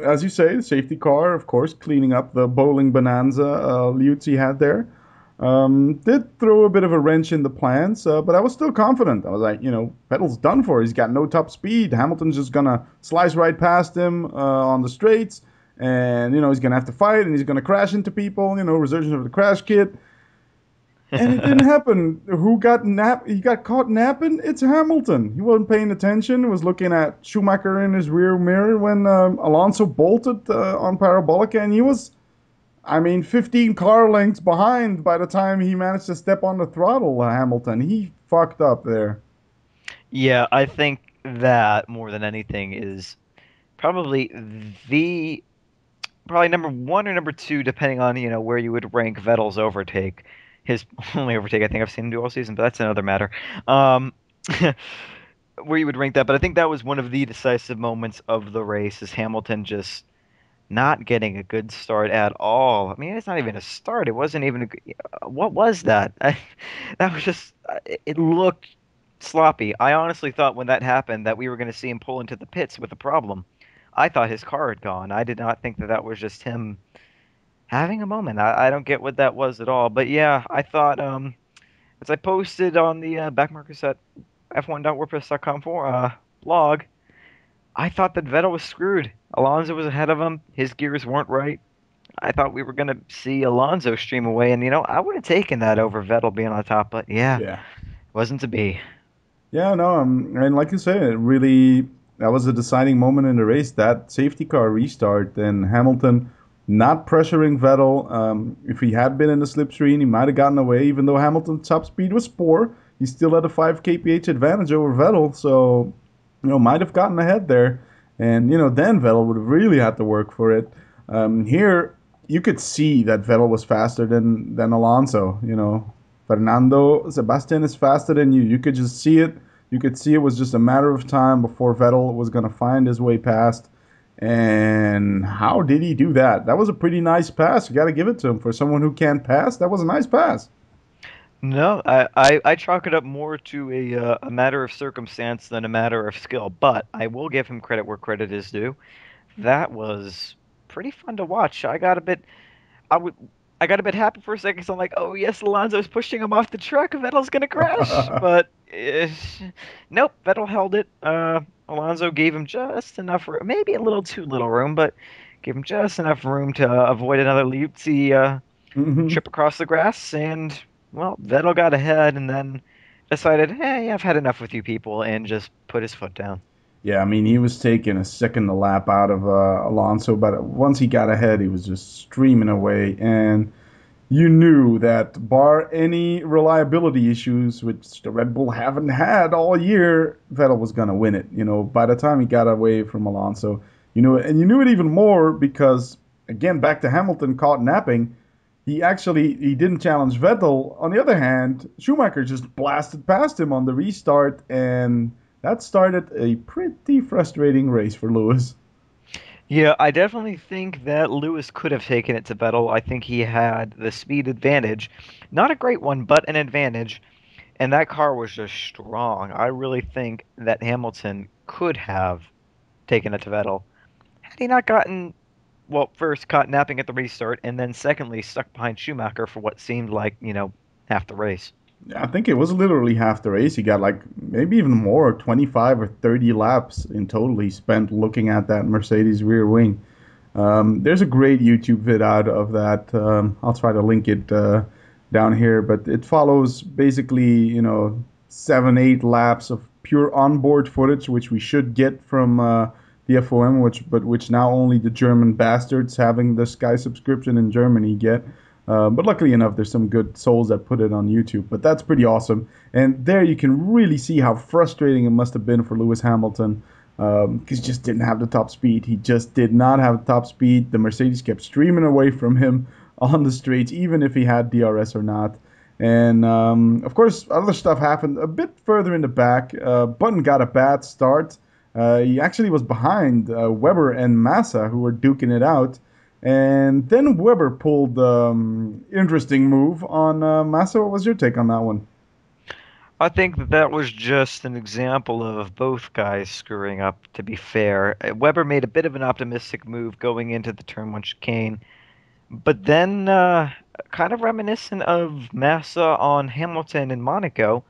as you say, the safety car, of course, cleaning up the bowling bonanza Liuzzi had there. Did throw a bit of a wrench in the plans, but I was still confident. I was like, Vettel's done for. He's got no top speed. Hamilton's just gonna slice right past him on the straights, and he's gonna have to fight, and he's gonna crash into people. Resurgence of the crash kit. And it didn't happen. He got caught napping. It's Hamilton. He wasn't paying attention. Was looking at Schumacher in his rear mirror when Alonso bolted on Parabolica, and he was, 15 car lengths behind by the time he managed to step on the throttle. Hamilton, he fucked up there. Yeah, I think that more than anything is probably the probably number one or number two, depending on where you would rank Vettel's overtake. His only overtake I think I've seen him do all season, but that's another matter. Um, where you would rank that, but I think that was one of the decisive moments of the race, is Hamilton just not getting a good start at all. I mean, it's not even a start. It wasn't even what was that? That was just it looked sloppy. I honestly thought when that happened that we were going to see him pull into the pits with a problem. I thought his car had gone. I did not think that that was just him having a moment. I don't get what that was at all. But yeah, I thought as I posted on the backmarkers at f1.wordpress.com for blog, I thought that Vettel was screwed. Alonso was ahead of him. His gears weren't right. I thought we were going to see Alonso stream away, and I would have taken that over Vettel being on top. But yeah, Yeah. wasn't to be. Yeah, no, and like you say, it really, that was a deciding moment in the race. That safety car restart and Hamilton not pressuring Vettel. If he had been in the slipstream, he might have gotten away. Even though Hamilton's top speed was poor, he still had a 5 kph advantage over Vettel. So, might have gotten ahead there. And then Vettel would have really had to work for it. Here, you could see that Vettel was faster than Alonso. Fernando Sebastian is faster than you. You could just see it. You could see it was just a matter of time before Vettel was going to find his way past. And how did he do that? That was a pretty nice pass. You got to give it to him. For someone who can't pass, that was a nice pass. No, I chalk it up more to a matter of circumstance than a matter of skill. But I will give him credit where credit is due. That was pretty fun to watch. I would I got a bit happy for a second. So I'm like, oh yes, Alonso's pushing him off the truck. Vettel's gonna crash, but nope. Vettel held it. Alonso gave him just enough room, maybe a little too little room, but gave him just enough room to avoid another Liuzzi trip across the grass. And well, Vettel got ahead and then decided, hey, I've had enough with you people, and just put his foot down. Yeah, he was taking a second a lap out of Alonso, but once he got ahead, he was just streaming away. And you knew that, bar any reliability issues, which the Red Bull haven't had all year, Vettel was going to win it. By the time he got away from Alonso, and you knew it even more because, again, back to Hamilton caught napping. He didn't challenge Vettel. On the other hand, Schumacher just blasted past him on the restart, and that started a pretty frustrating race for Lewis. Yeah, I definitely think that Lewis could have taken it to Vettel. I think he had the speed advantage. Not a great one, but an advantage. And that car was just strong. I really think that Hamilton could have taken it to Vettel had he not gotten, well, first caught napping at the restart, and then secondly stuck behind Schumacher for what seemed like, half the race. I think it was literally half the race. He got like maybe even more, 25 or 30 laps in total he spent looking at that Mercedes rear wing. There's a great YouTube vid out of that. I'll try to link it down here, but it follows basically, 7, 8 laps of pure onboard footage, which we should get from the FOM, which now only the German bastards having the Sky subscription in Germany get. But luckily enough, there's some good souls that put it on YouTube. But that's pretty awesome. And there you can really see how frustrating it must have been for Lewis Hamilton because he just didn't have the top speed. He just did not have the top speed. The Mercedes kept streaming away from him on the straights, even if he had DRS or not. And of course, other stuff happened a bit further in the back. Button got a bad start. He actually was behind Webber and Massa, who were duking it out. And then Weber pulled interesting move on Massa. What was your take on that one? I think that was just an example of both guys screwing up, to be fair. Weber made a bit of an optimistic move going into the turn one chicane, but then kind of reminiscent of Massa on Hamilton in Monaco.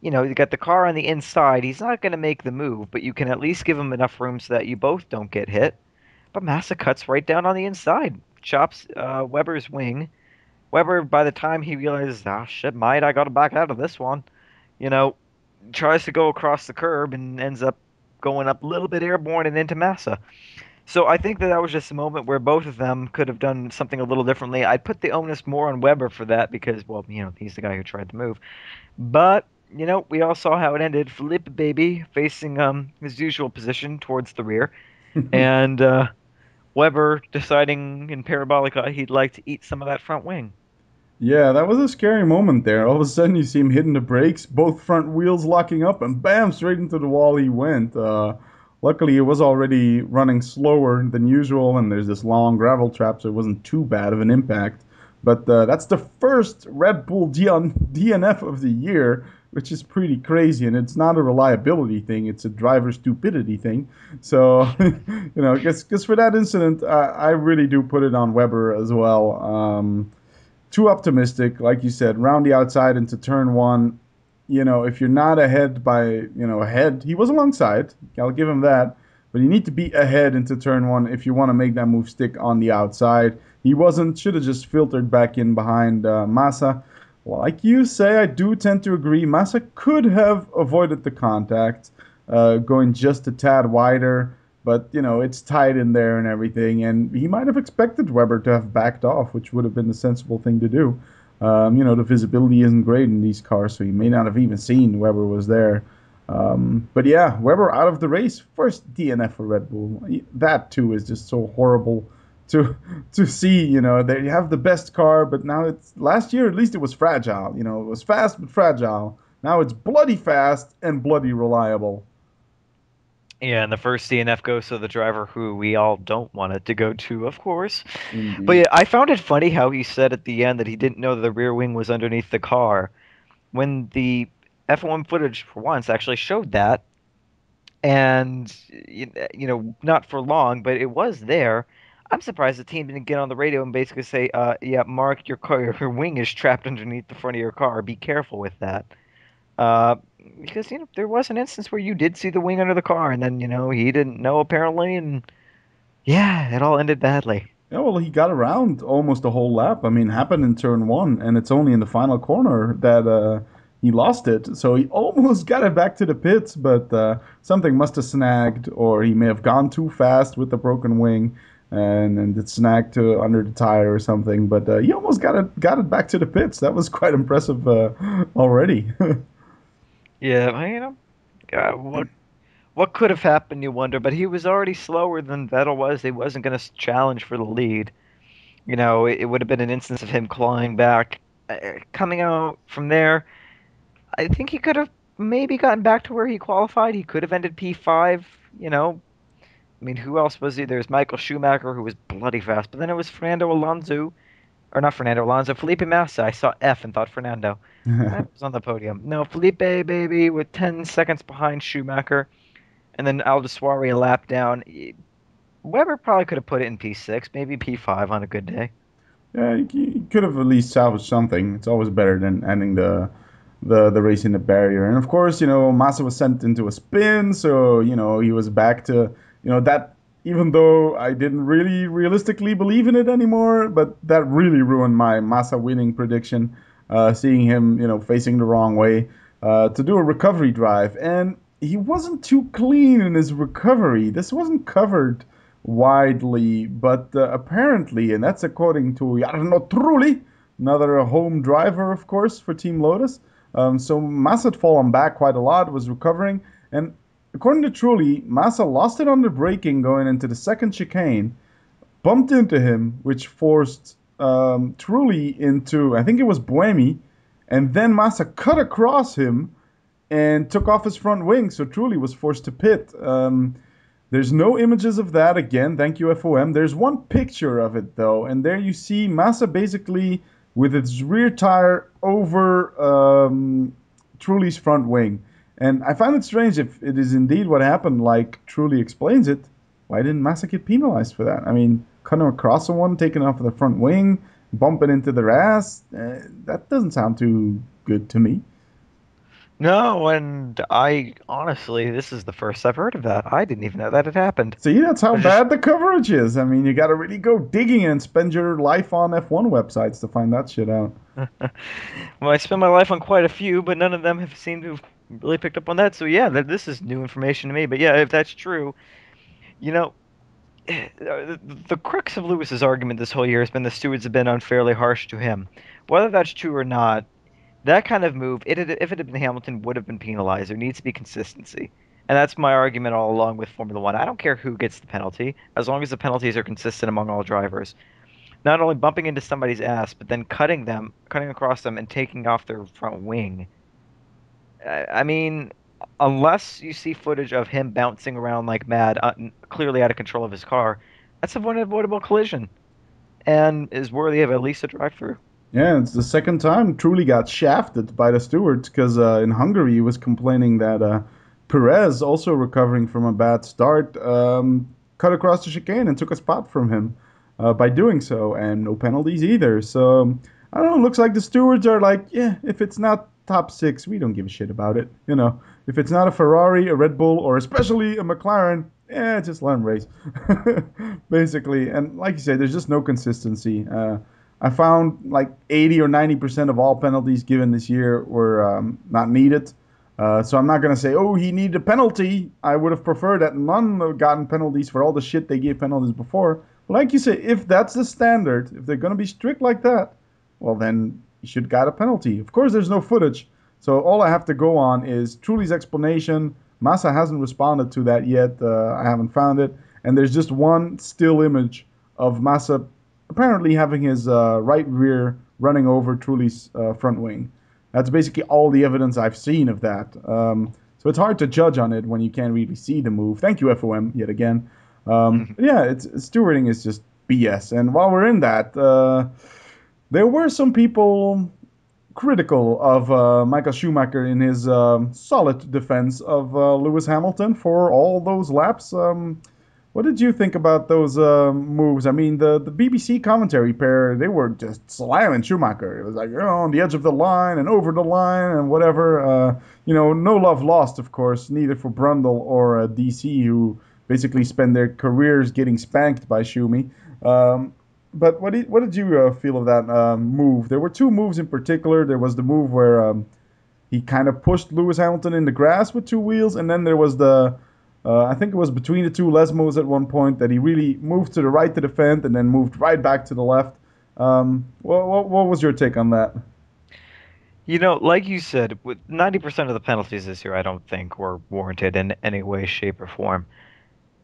You got the car on the inside. He's not going to make the move, but you can at least give him enough room so that you both don't get hit. But Massa cuts right down on the inside, chops Weber's wing. Weber, by the time he realizes, ah, shit, mate, I got to back out of this one, you know, tries to go across the curb and ends up going up a little bit airborne and into Massa. So I think that was just a moment where both of them could have done something a little differently. I'd put the onus more on Weber for that because, well, he's the guy who tried the move. But we all saw how it ended. Felipe Baby facing his usual position towards the rear, and Weber deciding in Parabolica he'd like to eat some of that front wing. Yeah, that was a scary moment there. All of a sudden, you see him hitting the brakes, both front wheels locking up, and bam, straight into the wall he went. Luckily, it was already running slower than usual, and there's this long gravel trap, so it wasn't too bad of an impact. But that's the first Red Bull DNF of the year, which is pretty crazy, and it's not a reliability thing; it's a driver stupidity thing. So, because for that incident, I really do put it on Weber as well. Too optimistic, like you said, round the outside into turn one. If you're not ahead ahead, he was alongside. I'll give him that. But you need to be ahead into turn one if you want to make that move stick on the outside. He wasn't, should have just filtered back in behind Massa. Like you say, I do tend to agree. Massa could have avoided the contact, going just a tad wider. But, it's tight in there and everything. And he might have expected Weber to have backed off, which would have been the sensible thing to do. The visibility isn't great in these cars, so he may not have even seen Weber was there. But yeah, Weber out of the race. First DNF for Red Bull. That, too, is just so horrible to see. They have the best car, but now last year, at least it was fragile. It was fast but fragile. Now it's bloody fast and bloody reliable. Yeah, and the first DNF goes to the driver who we all don't want it to go to, of course. But Indeed. yeah, I found it funny how he said at the end that he didn't know the rear wing was underneath the car, when the F1 footage for once actually showed that, and not for long, but it was there. I'm surprised the team didn't get on the radio and basically say, yeah, Mark, your wing is trapped underneath the front of your car. Be careful with that. Uh, because there was an instance where you did see the wing under the car, and then he didn't know apparently, and yeah, it all ended badly. Yeah, well, he got around almost the whole lap. I mean, happened in turn one, and it's only in the final corner that he lost it. So he almost got it back to the pits, but something must have snagged, or he may have gone too fast with the broken wing, and it snagged under the tire or something. But he almost got it back to the pits. That was quite impressive already. Yeah, well, God, what could have happened, you wonder? But he was already slower than Vettel was. He wasn't going to challenge for the lead. It would have been an instance of him clawing back. Coming out from there, I think he could have maybe gotten back to where he qualified. He could have ended P5. I mean, who else was he? There's Michael Schumacher, who was bloody fast, but then it was Fernando Alonso, or not Fernando Alonso, Felipe Massa. I saw F and thought Fernando. That was on the podium. No, Felipe, baby, with 10 seconds behind Schumacher, and then Aldiswari a lap down. Weber probably could have put it in P6, maybe P5 on a good day. Yeah, he could have at least salvaged something. It's always better than ending the the race in the barrier. And of course, Massa was sent into a spin, so he was back to that. Even though I didn't really realistically believe in it anymore, but that really ruined my Massa winning prediction. Seeing him, facing the wrong way to do a recovery drive, and he wasn't too clean in his recovery. This wasn't covered widely, but apparently, and that's according to Jarno Trulli, another home driver, of course, for Team Lotus. So Massa had fallen back quite a lot, was recovering, and according to Trulli, Massa lost it on the braking going into the second chicane, bumped into him, which forced Trulli into, I think it was Buemi, and then Massa cut across him and took off his front wing, so Trulli was forced to pit. There's no images of that again, thank you FOM. There's one picture of it though, and there you see Massa basically with its rear tire over Trulli's front wing. And I find it strange if it is indeed what happened, like Trulli explains it. Why didn't Massa get penalized for that? I mean, cutting across someone, taking off the front wing, bumping into their ass, that doesn't sound too good to me. No, and I honestly, this is the first I've heard of that. I didn't even know that had happened. See, that's how I just, bad the coverage is. I mean, you got to really go digging and spend your life on F1 websites to find that shit out. well, I spent my life on quite a few, but none of them have seemed to have really picked up on that. So yeah, this is new information to me. But yeah, if that's true, you know, the crux of Lewis's argument this whole year has been the stewards have been unfairly harsh to him. Whether that's true or not, that kind of move, if it had been Hamilton, would have been penalized. There needs to be consistency. And that's my argument all along with Formula One. I don't care who gets the penalty, as long as the penalties are consistent among all drivers. Not only bumping into somebody's ass, but then cutting across them, and taking off their front wing. I mean, unless you see footage of him bouncing around like mad, clearly out of control of his car, that's an unavoidable collision and is worthy of at least a drive-through. Yeah, it's the second time Trulli got shafted by the stewards because in Hungary he was complaining that Perez, also recovering from a bad start, cut across the chicane and took a spot from him by doing so, and no penalties either. So I don't know. Looks like the stewards are like, yeah, if it's not top six, we don't give a shit about it. If it's not a Ferrari, a Red Bull, or especially a McLaren, just let them race, basically. And like you say, there's just no consistency. I found like 80 or 90% of all penalties given this year were not needed. So I'm not going to say, oh, he needed a penalty. I would have preferred that none have gotten penalties for all the shit they gave penalties before. But like you say, if that's the standard, if they're going to be strict like that, well, then you should got a penalty. Of course, there's no footage. So all I have to go on is Trulli's explanation. Massa hasn't responded to that yet. I haven't found it. And there's just one still image of Massa apparently having his right rear running over Trulli's front wing. That's basically all the evidence I've seen of that. So it's hard to judge on it when you can't really see the move. Thank you, FOM, yet again. Yeah, stewarding is just BS. And while we're in that, there were some people critical of Michael Schumacher in his solid defense of Lewis Hamilton for all those laps. What did you think about those moves? I mean, the BBC commentary pair, they were just slamming Schumacher. It was like, on the edge of the line and over the line and whatever. No love lost, of course, neither for Brundle or DC, who basically spend their careers getting spanked by Schumi. But what did you feel of that move? There were two moves in particular. There was the move where he kind of pushed Lewis Hamilton in the grass with two wheels, and then there was I think it was between the two Lesmos at one point that he really moved to the right to defend and then moved right back to the left. What was your take on that? Like you said, with 90% of the penalties this year, I don't think were warranted in any way, shape, or form.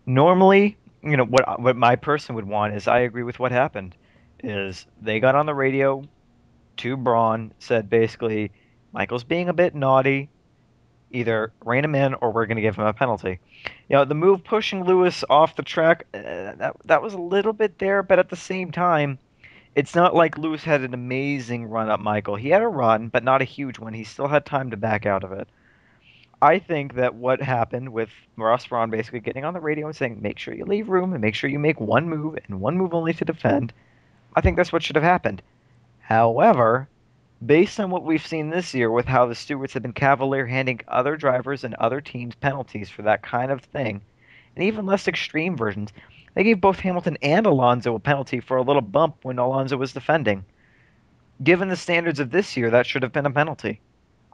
Normally, what my person would want is I agree with what happened. Is they got on the radio to Braun, said basically, Michael's being a bit naughty. Either rein him in or we're going to give him a penalty. The move pushing Lewis off the track, that was a little bit there, but at the same time, it's not like Lewis had an amazing run up Michael. He had a run, but not a huge one. He still had time to back out of it. I think that what happened with Ross Braun basically getting on the radio and saying, make sure you leave room and make sure you make one move and one move only to defend, I think that's what should have happened. However, Based on what we've seen this year with how the stewards have been cavalier handing other drivers and other teams penalties for that kind of thing, and even less extreme versions, they gave both Hamilton and Alonso a penalty for a little bump when Alonso was defending. Given the standards of this year, that should have been a penalty.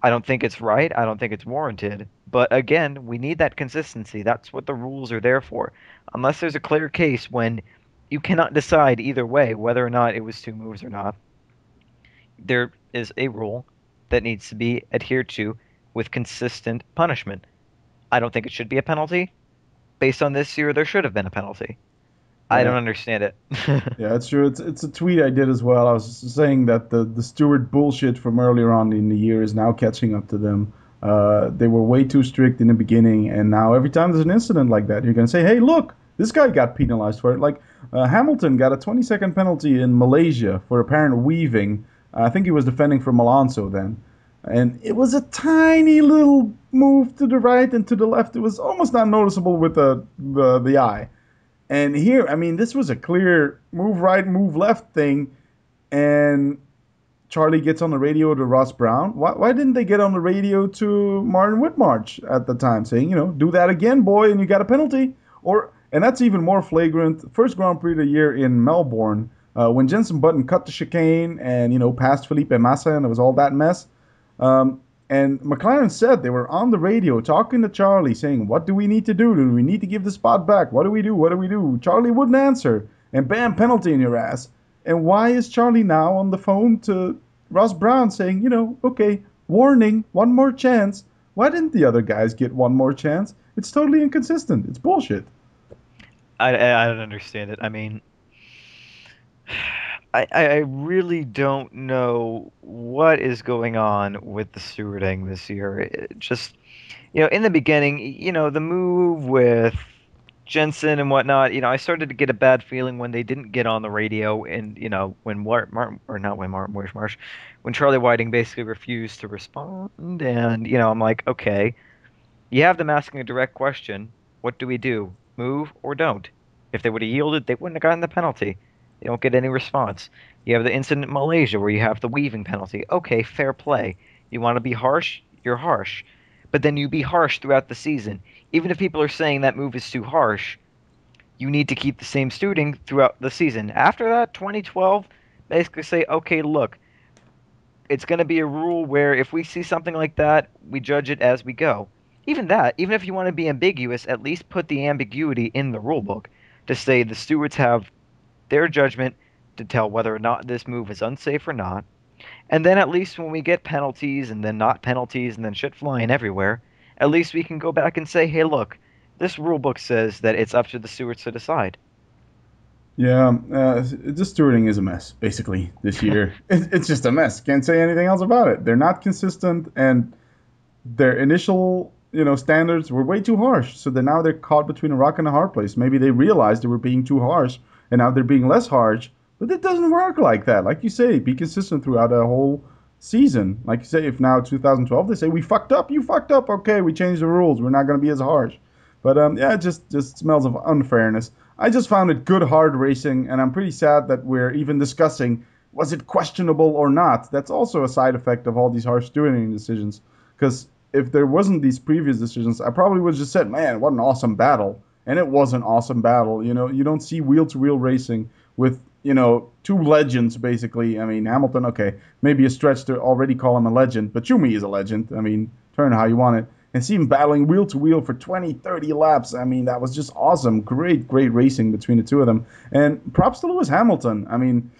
I don't think it's right. I don't think it's warranted. But again, we need that consistency. That's what the rules are there for. Unless there's a clear case when you cannot decide either way whether or not it was two moves or not, there is a rule that needs to be adhered to with consistent punishment. I don't think it should be a penalty. Based on this year, there should have been a penalty. I Yeah. don't understand it. Yeah, it's true. It's a tweet I did as well. I was saying that the steward bullshit from earlier on in the year is now catching up to them. They were way too strict in the beginning, and now every time there's an incident like that, you're gonna say, "Hey, look, this guy got penalized for it." Like Hamilton got a 20-second penalty in Malaysia for apparent weaving. I think he was defending from Alonso then, and it was a tiny little move to the right and to the left. It was almost not noticeable with the eye. And here, I mean, this was a clear move right, move left thing. And Charlie gets on the radio to Ross Brown. Why didn't they get on the radio to Martin Whitmarsh at the time, saying, do that again, boy, and you got a penalty? And that's even more flagrant. First Grand Prix of the year in Melbourne, when Jenson Button cut the chicane and, passed Felipe Massa, and it was all that mess. And McLaren said they were on the radio talking to Charlie, saying, "What do we need to do? Do we need to give the spot back? What do we do? What do we do?" Charlie wouldn't answer, and bam, penalty in your ass. And why is Charlie now on the phone to Ross Brown saying, okay, warning, one more chance? Why didn't the other guys get one more chance? It's totally inconsistent. It's bullshit. I don't understand it. I mean, I really don't know what is going on with the stewarding this year. It just, in the beginning, the move with Jensen and whatnot, I started to get a bad feeling when they didn't get on the radio and, when Martin, or not when Martin, where's Marsh, when Charlie Whiting basically refused to respond. And, I'm like, okay, you have them asking a direct question. What do we do? Move or don't? If they would have yielded, they wouldn't have gotten the penalty. They don't get any response. You have the incident in Malaysia where you have the weaving penalty. Okay, fair play. You want to be harsh? You're harsh. But then you be harsh throughout the season. Even if people are saying that move is too harsh, you need to keep the same stewarding throughout the season. After that, 2012, basically say, okay, look, it's going to be a rule where if we see something like that, we judge it as we go. Even that, even if you want to be ambiguous, at least put the ambiguity in the rule book to say the stewards have their judgment to tell whether or not this move is unsafe or not. And then at least when we get penalties and then not penalties and then shit flying everywhere, at least we can go back and say, hey, look, this rule book says that it's up to the stewards to decide. Yeah, the stewarding is a mess, basically, this year. It's just a mess. Can't say anything else about it. They're not consistent, and their initial, standards were way too harsh. So now they're caught between a rock and a hard place. Maybe they realized they were being too harsh, and now they're being less harsh. But it doesn't work like that. Like you say, be consistent throughout a whole season. Like you say, if now 2012 they say we fucked up, you fucked up. Okay, we changed the rules. We're not going to be as harsh. But yeah, it just smells of unfairness. I just found it good hard racing, and I'm pretty sad that we're even discussing was it questionable or not. That's also a side effect of all these harsh stewarding decisions. Because if there wasn't these previous decisions, I probably would have just said, man, what an awesome battle. And it was an awesome battle. You don't see wheel-to-wheel racing with, two legends, basically. I mean, Hamilton, okay, maybe a stretch to already call him a legend, but Schumi is a legend. I mean, turn it how you want it. And see him battling wheel-to-wheel for 20, 30 laps. I mean, that was just awesome. Great, great racing between the two of them. And props to Lewis Hamilton. I mean,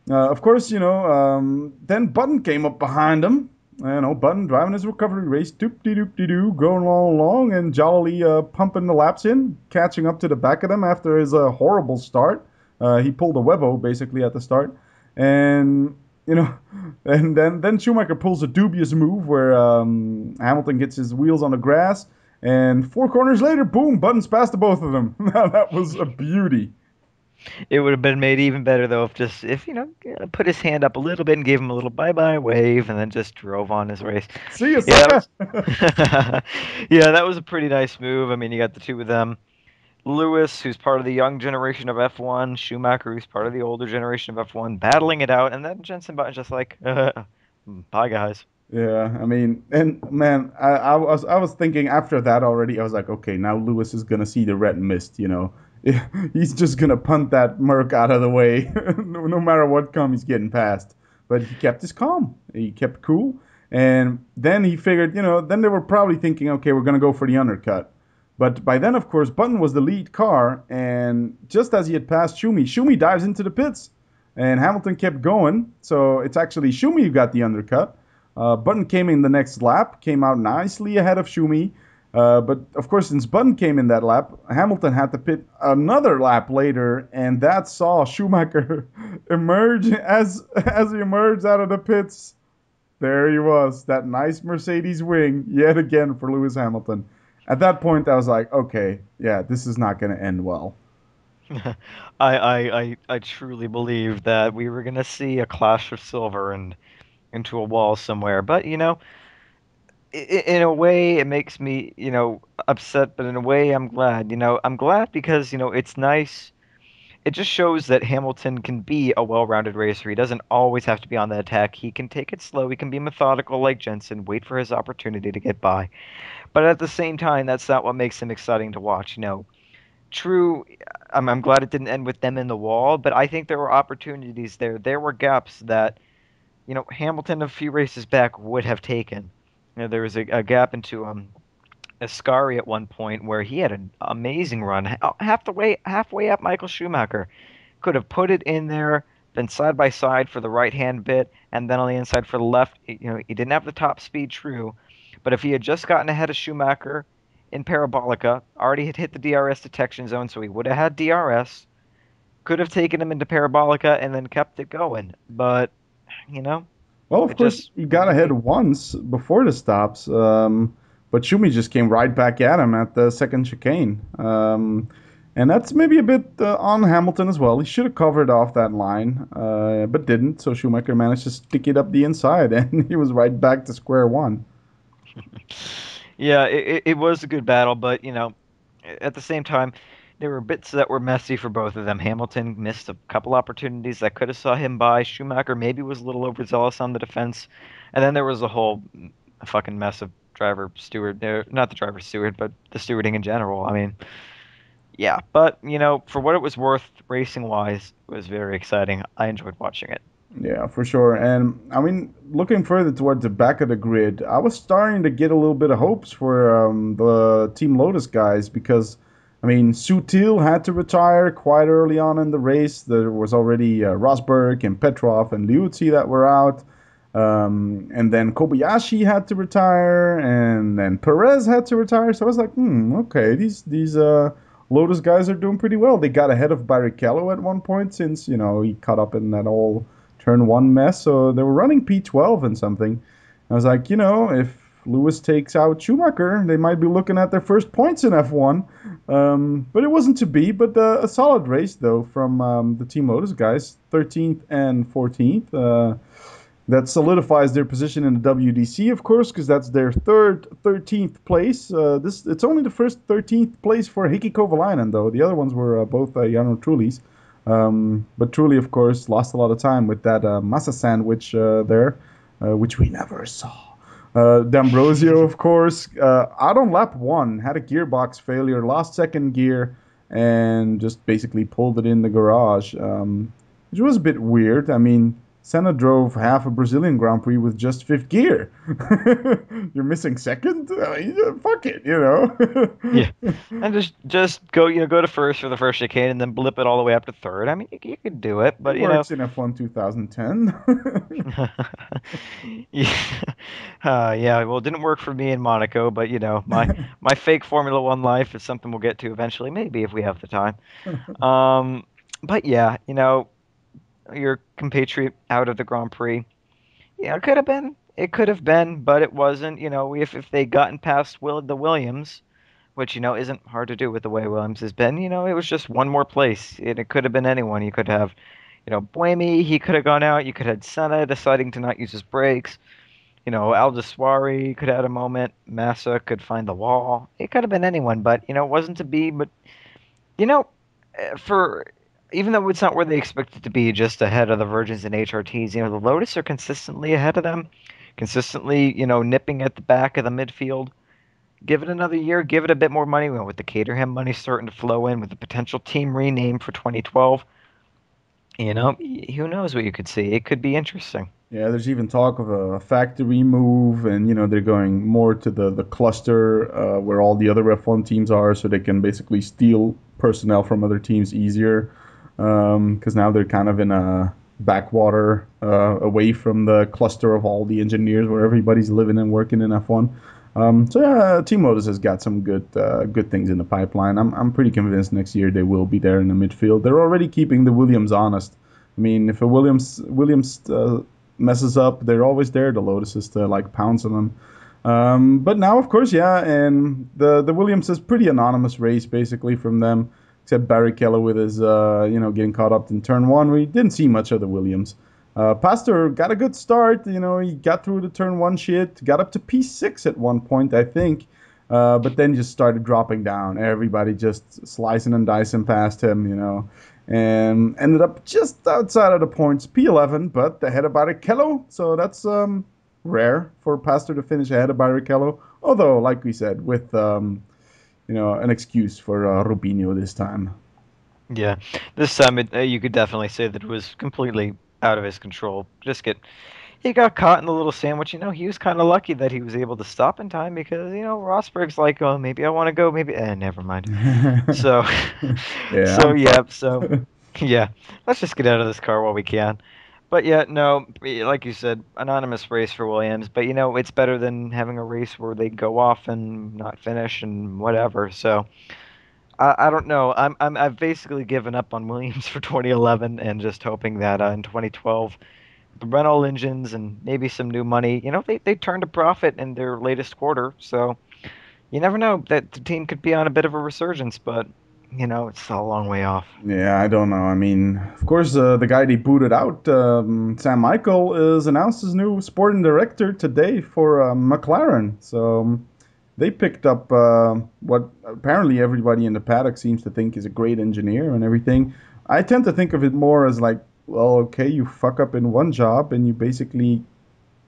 of course, then Button came up behind him. Button driving his recovery race, doop-de-doop-de-doo, going along, and jollily pumping the laps in, catching up to the back of them after his horrible start. He pulled a Webbo, basically, at the start. And, and then Schumacher pulls a dubious move where Hamilton gets his wheels on the grass, and 4 corners later, boom, Button's past the both of them. Now, that was a beauty. It would have been made even better though if put his hand up a little bit and gave him a little bye-bye wave and then just drove on his race. See you, Yeah, sucker. yeah, that was a pretty nice move. I mean, you got the two of them. Lewis, who's part of the young generation of F1, Schumacher, who's part of the older generation of F1, battling it out, and then Jensen Button just like, Bye, guys. Yeah, I mean, and man, I was thinking after that already. I was like, okay, now Lewis is gonna see the red mist. He's just gonna punt that Merc out of the way, no matter what comes, he's getting past. But he kept his calm. He kept cool, and then he figured, then they were probably thinking, okay, we're gonna go for the undercut. But by then, of course, Button was the lead car, and just as he had passed Schumi dives into the pits, and Hamilton kept going. So it's actually Schumi who got the undercut. Button came in the next lap, came out nicely ahead of Schumi. But of course, since Button came in that lap, Hamilton had to pit another lap later, and that saw Schumacher emerge as he emerged out of the pits. There he was, that nice Mercedes wing yet again for Lewis Hamilton. At that point, I was like, okay, yeah, this is not going to end well. I truly believe that we were gonna see a clash of silver and into a wall somewhere. But in a way, it makes me upset. But in a way, I'm glad. I'm glad because it's nice. It just shows that Hamilton can be a well-rounded racer. He doesn't always have to be on the attack. He can take it slow. He can be methodical like Jensen, wait for his opportunity to get by. But at the same time, that's not what makes him exciting to watch. True, I'm glad it didn't end with them in the wall, but I think there were opportunities there. There were gaps that, Hamilton a few races back would have taken. There was a gap into Ascari at one point where he had an amazing run, halfway up Michael Schumacher. Could have put it in there, then side by side for the right hand bit, and then on the inside for the left. He didn't have the top speed, true, but if he had just gotten ahead of Schumacher in Parabolica, already had hit the DRS detection zone, so he would have had DRS. Could have taken him into Parabolica and then kept it going, but you know, Well, of it course, just he got wasn't to ahead be. once before the stops, but Schumi just came right back at him at the second chicane. And that's maybe a bit on Hamilton as well. He should have covered off that line, but didn't. So Schumacher managed to stick it up the inside, and he was right back to square one. Yeah, it was a good battle, but at the same time, there were bits that were messy for both of them. Hamilton missed a couple opportunities that could have saw him by. Schumacher maybe was a little overzealous on the defense, and then there was a whole fucking mess of driver steward, not the driver steward, but the stewarding in general. I mean, yeah, but for what it was worth, racing wise, it was very exciting. I enjoyed watching it. Yeah, for sure. And I mean, looking further towards the back of the grid, I was starting to get a little bit of hopes for the Team Lotus guys because, I mean, Sutil had to retire quite early on in the race. There was already Rosberg and Petrov and Liuzzi that were out. And then Kobayashi had to retire, and then Perez had to retire. So I was like, okay, these Lotus guys are doing pretty well. They got ahead of Barrichello at one point since he caught up in that all turn one mess. So they were running P12 and something. I was like, if Lewis takes out Schumacher, they might be looking at their first points in F1. But it wasn't to be. But a solid race though from the Team Lotus guys, 13th and 14th. That solidifies their position in the WDC, of course, because that's their third 13th place. It's only the first 13th place for Heikki Kovalainen, though. The other ones were both Jarno Trulli's. But Trulli, of course, lost a lot of time with that Massa sandwich there, which we never saw. D'Ambrosio, of course, out on lap one, had a gearbox failure, lost second gear, and just basically pulled it in the garage, which was a bit weird. I mean, Senna drove half a Brazilian Grand Prix with just fifth gear. You're missing second? I mean, fuck it, Yeah, and just go to first for the first chicane and then blip it all the way up to third. I mean, you could do it, It but works in F1 2010. yeah, yeah. Well, it didn't work for me in Monaco, but my fake Formula One life is something we'll get to eventually, maybe if we have the time. Um, but yeah, your compatriot out of the Grand Prix. Yeah, it could have been. It could have been, but it wasn't. If they'd gotten past the Williams, which isn't hard to do with the way Williams has been. It was just one more place, and it could have been anyone. You could have, Buemi, he could have gone out. You could have Senna deciding to not use his brakes. Aldiswari could have had a moment. Massa could find the wall. It could have been anyone, but it wasn't to be. But you know, for even though it's not where they expect it to be, just ahead of the Virgins and HRTs, the Lotus are consistently ahead of them, consistently, nipping at the back of the midfield. Give it another year, give it a bit more money. With the Caterham money starting to flow in, with the potential team rename for 2012, who knows what you could see? It could be interesting. Yeah, there's even talk of a factory move, and they're going more to the cluster where all the other F1 teams are, so they can basically steal personnel from other teams easier. Because now they're kind of in a backwater away from the cluster of all the engineers where everybody's living and working in F1. So yeah, Team Lotus has got some good things in the pipeline. I'm pretty convinced next year they will be there in the midfield. They're already keeping the Williams honest. I mean, if a Williams messes up, they're always there. The Lotus is to like pounce on them. But now, of course, yeah, and the Williams is pretty anonymous race basically from them, except Barrichello with his getting caught up in turn one. We didn't see much of the Williams. Pastor got a good start. He got through the turn one shit, got up to P6 at one point, I think. But then just started dropping down. Everybody just slicing and dicing past him, and ended up just outside of the points, P11, but ahead of Barrichello. So that's rare for Pastor to finish ahead of Barrichello. Although, like we said, with an excuse for Rubinho this time. Yeah, this time you could definitely say that it was completely out of his control. He got caught in the little sandwich. He was kind of lucky that he was able to stop in time because Rosberg's like, oh, maybe I want to go, maybe, never mind. So, Yeah, so I'm yeah, fucked. so yeah, let's just get out of this car while we can. But yeah, no, like you said, anonymous race for Williams. But it's better than having a race where they go off and not finish and whatever. So. I don't know. I've basically given up on Williams for 2011 and just hoping that in 2012, the Renault engines and maybe some new money, they turned a profit in their latest quarter. So you never know that the team could be on a bit of a resurgence, but it's still a long way off. Yeah, I don't know. I mean, of course, the guy they booted out, Sam Michael, is announced as new sporting director today for McLaren. So they picked up what apparently everybody in the paddock seems to think is a great engineer and everything. I tend to think of it more as like, well, okay, you fuck up in one job and you basically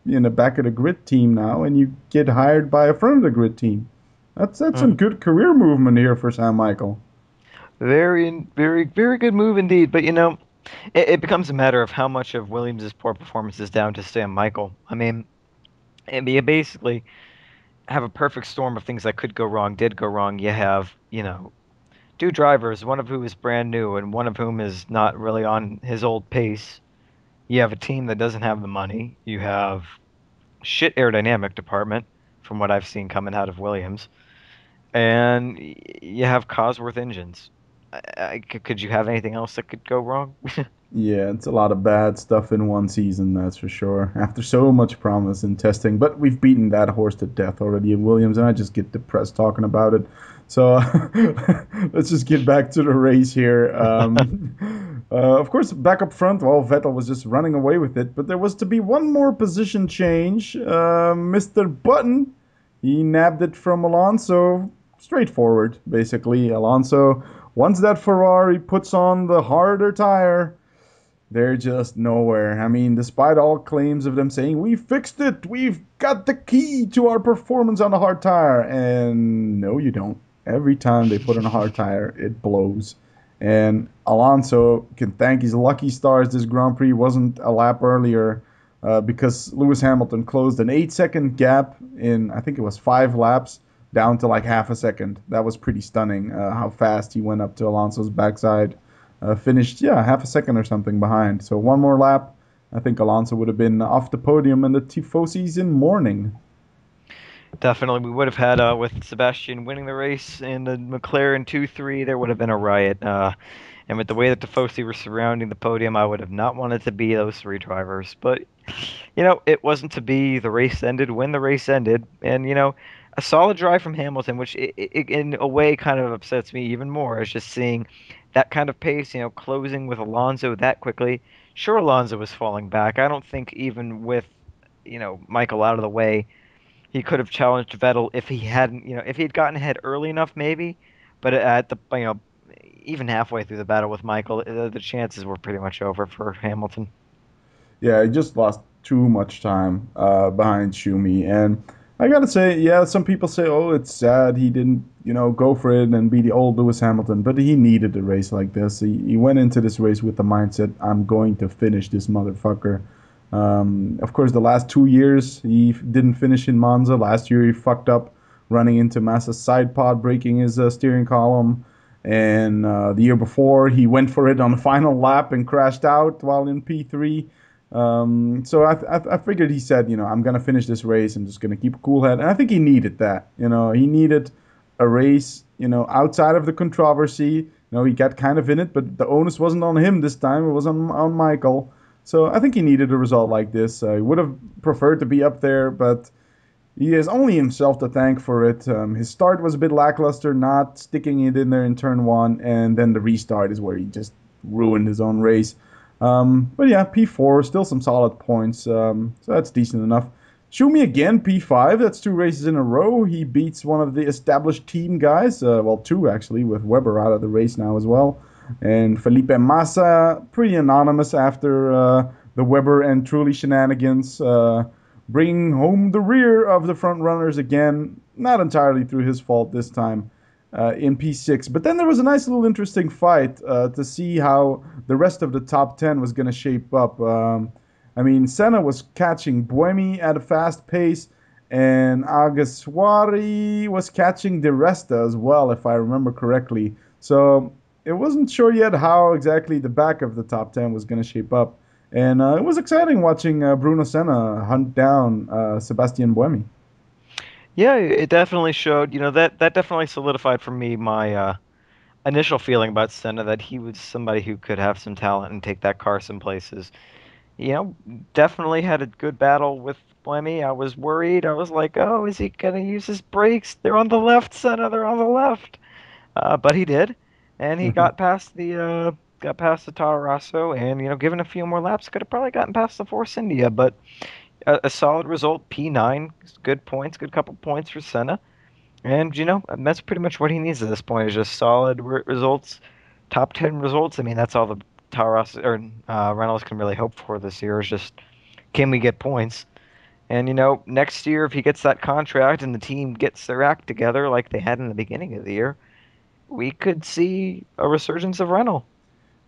in the back of the grid team now, and you get hired by a front of the grid team. That's some Mm. good career movement here for Sam Michael. Very, very, very good move indeed. But it becomes a matter of how much of Williams' poor performance is down to Sam Michael. I mean, you basically have a perfect storm of things that could go wrong, did go wrong. You have, two drivers, one of whom is brand new and one of whom is not really on his old pace. You have a team that doesn't have the money. You have shit aerodynamic department, from what I've seen coming out of Williams, and you have Cosworth engines. Could you have anything else that could go wrong? Yeah, it's a lot of bad stuff in one season, that's for sure. After so much promise in testing, but we've beaten that horse to death already in Williams, and I just get depressed talking about it. So let's just get back to the race here. Of course, back up front, well, Vettel was just running away with it, but there was to be one more position change. Mr. Button, he nabbed it from Alonso. Straightforward, basically. Alonso, once that Ferrari puts on the harder tire, they're just nowhere. I mean, despite all claims of them saying, we fixed it, we've got the key to our performance on the hard tire. And no, you don't. Every time they put on a hard tire, it blows. And Alonso can thank his lucky stars this Grand Prix wasn't a lap earlier because Lewis Hamilton closed an 8-second gap in, I think it was 5 laps, down to like half a second. That was pretty stunning how fast he went up to Alonso's backside. Finished, yeah, half a second or something behind. So one more lap, I think Alonso would have been off the podium and the Tifosis in mourning. Definitely, we would have had with Sebastian winning the race and the McLaren 2-3, there would have been a riot. And with the way that the Tifosi were surrounding the podium, I would have not wanted to be those three drivers. But it wasn't to be. The race ended when the race ended, and a solid drive from Hamilton, which in a way kind of upsets me even more. Is just seeing that kind of pace, closing with Alonso that quickly. Sure, Alonso was falling back. I don't think even with Michael out of the way, he could have challenged Vettel if he hadn't, if he had gotten ahead early enough, maybe. But at the even halfway through the battle with Michael, the chances were pretty much over for Hamilton. Yeah, he just lost too much time behind Schumi. And I gotta say, yeah, some people say, oh, it's sad he didn't, go for it and be the old Lewis Hamilton. But he needed a race like this. He went into this race with the mindset, I'm going to finish this motherfucker. Of course, the last 2 years, he didn't finish in Monza. Last year, he fucked up running into Massa's side pod, breaking his steering column. And the year before, he went for it on the final lap and crashed out while in P3. So I figured he said, I'm going to finish this race. I'm just going to keep a cool head. And I think he needed that. He needed a race, outside of the controversy. He got kind of in it, but the onus wasn't on him this time. It was on Michael. So I think he needed a result like this. He would have preferred to be up there, but he has only himself to thank for it. His start was a bit lackluster, not sticking it in there in turn one, and then the restart is where he just ruined his own race. But yeah, P4, still some solid points, so that's decent enough. Schumi again, P5, that's 2 races in a row. He beats one of the established team guys, well, 2 actually, with Webber out of the race now as well. And Felipe Massa, pretty anonymous after the Webber and Trulli shenanigans, bringing home the rear of the front runners again, not entirely through his fault this time. In P6. But then there was a nice little interesting fight to see how the rest of the top 10 was going to shape up. Senna was catching Buemi at a fast pace, and Alguersuari was catching Di Resta as well, if I remember correctly. So it wasn't sure yet how exactly the back of the top 10 was going to shape up. And it was exciting watching Bruno Senna hunt down Sebastian Buemi. Yeah, it definitely showed. That definitely solidified for me my initial feeling about Senna that he was somebody who could have some talent and take that car some places. Definitely had a good battle with Buemi. I was worried. I was like, oh, is he gonna use his brakes? They're on the left, Senna. They're on the left. But he did, and he got past the Toro Rosso, and given a few more laps, could have probably gotten past the Force India. But a solid result, P9, good points, good couple points for Senna. And that's pretty much what he needs at this point is just solid results, top 10 results. I mean, that's all the Taurus or Reynolds can really hope for this year is just can we get points? And next year if he gets that contract and the team gets their act together like they had in the beginning of the year, we could see a resurgence of Reynolds.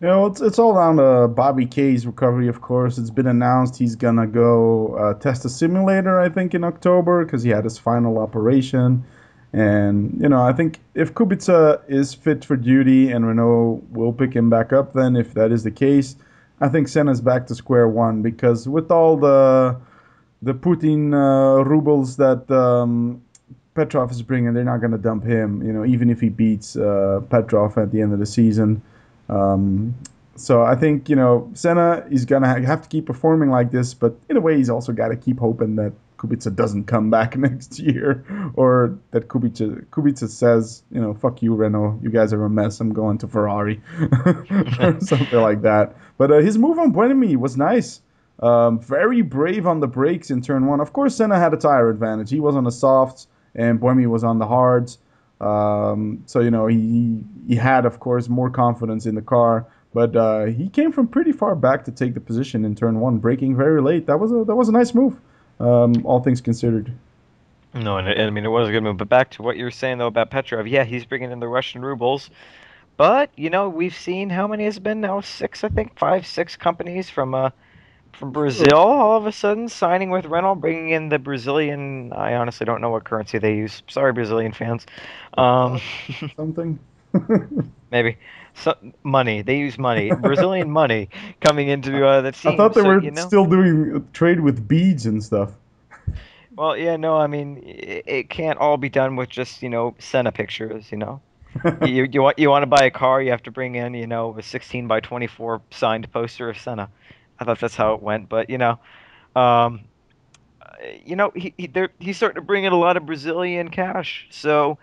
It's all down to Bobby K's recovery, of course. It's been announced he's gonna go test a simulator, I think, in October because he had his final operation. And I think if Kubica is fit for duty and Renault will pick him back up, then if that is the case, I think Senna's back to square one because with all the Putin rubles that Petrov is bringing, they're not gonna dump him. Even if he beats Petrov at the end of the season. So I think, Senna is going to have to keep performing like this, but in a way he's also got to keep hoping that Kubica doesn't come back next year or that Kubica says, fuck you, Renault, you guys are a mess, I'm going to Ferrari or something like that. But his move on Buemi was nice. Very brave on the brakes in turn one. Of course, Senna had a tire advantage. He was on the softs and Buemi was on the hards. So he had, of course, more confidence in the car, but he came from pretty far back to take the position in turn one, braking very late. That was a nice move, all things considered. No, and I mean it was a good move. But back to what you were saying though about Petrov, yeah, he's bringing in the Russian rubles. But we've seen how many has it been now? 6, I think, 5, 6 companies from Brazil all of a sudden signing with Renault, bringing in the Brazilian. I honestly don't know what currency they use. Sorry, Brazilian fans. Um, Something. maybe money. They use money, Brazilian money, coming into the I team. thought they So were still doing trade with beads and stuff. well, yeah, no, I mean it can't all be done with just Senna pictures. You want to buy a car, you have to bring in a 16 by 24 signed poster of Senna. I thought that's how it went, but um, he's starting to bring in a lot of Brazilian cash. So,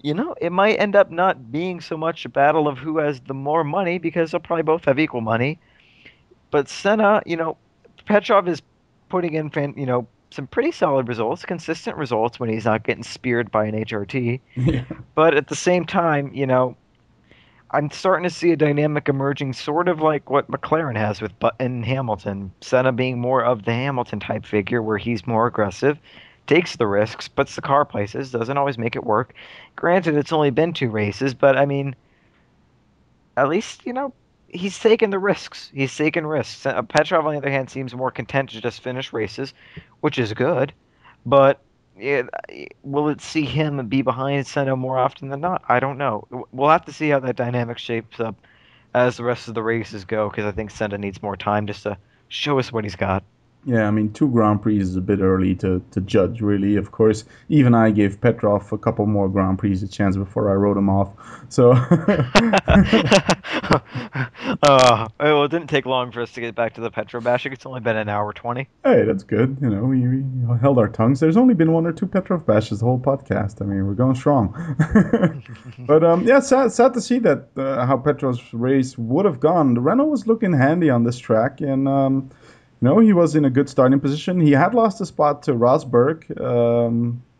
it might end up not being so much a battle of who has the more money because they'll probably both have equal money. But Senna, Petrov is putting in, some pretty solid results, consistent results when he's not getting speared by an HRT. Yeah. But at the same time, I'm starting to see a dynamic emerging, sort of like what McLaren has with Button and Hamilton. Senna being more of the Hamilton type figure, where he's more aggressive, takes the risks, puts the car places, doesn't always make it work. Granted, it's only been 2 races, but I mean, at least he's taken the risks. He's taken risks. Petrov, on the other hand, seems more content to just finish races, which is good. But yeah, will it see him be behind Senna more often than not? I don't know. We'll have to see how that dynamic shapes up as the rest of the races go, because I think Senna needs more time just to show us what he's got. Yeah, I mean, 2 Grand Prix is a bit early to judge, really. Of course, even I gave Petrov a couple more Grand Prix a chance before I wrote him off. So, Well, it didn't take long for us to get back to the Petro bashing. It's only been an hour 20. hey, that's good. We held our tongues. There's only been 1 or 2 Petrov bashes the whole podcast. I mean, we're going strong. But yeah, sad to see that how Petrov's race would have gone. The Renault was looking handy on this track, and he was in a good starting position. He had lost a spot to Rosberg,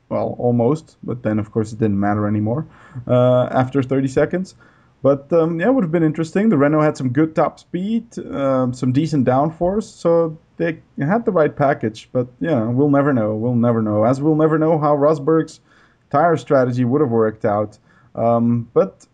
well, almost, but then of course it didn't matter anymore after 30 seconds. But yeah, it would have been interesting. The Renault had some good top speed, some decent downforce, so they had the right package. But yeah, we'll never know. We'll never know. As we'll never know how Rosberg's tire strategy would have worked out. But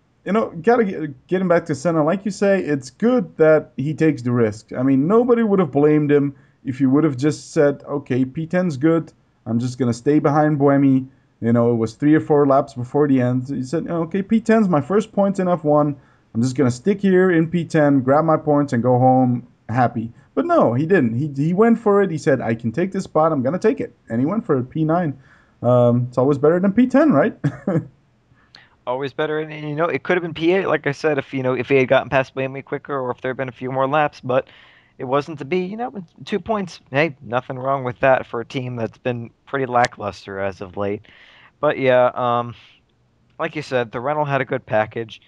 gotta get him back to Senna. Like you say, it's good that he takes the risk. I mean, nobody would have blamed him if he would have just said, okay, P10's good. I'm just gonna stay behind Buemi. It was 3 or 4 laps before the end. He said, okay, P10's my first points in F1. I'm just going to stick here in P10, grab my points, and go home happy. But no, he didn't. He went for it. He said, I can take this spot. I'm going to take it. And he went for it, P9. It's always better than P10, right? Always better, and it could have been P8, like I said, if if he had gotten past Blamey quicker, or if there had been a few more laps. But it wasn't to be. 2 points. Hey, nothing wrong with that for a team that's been pretty lackluster as of late. But yeah, like you said, the rental had a good package.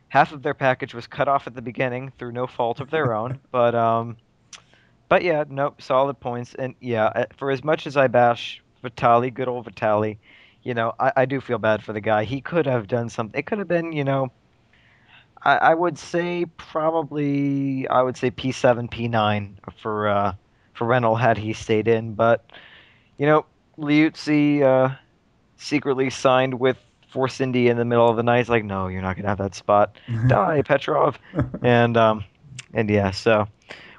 Half of their package was cut off at the beginning through no fault of their own. But yeah, nope, solid points. And yeah, for as much as I bash Vitali, good old Vitali, I do feel bad for the guy. He could have done something. It could have been, I would say probably I would say P7, P9 for Reynolds had he stayed in. But Liuzzi secretly signed with Force India in the middle of the night. He's like, no, you're not gonna have that spot. Die, Petrov. And yeah, so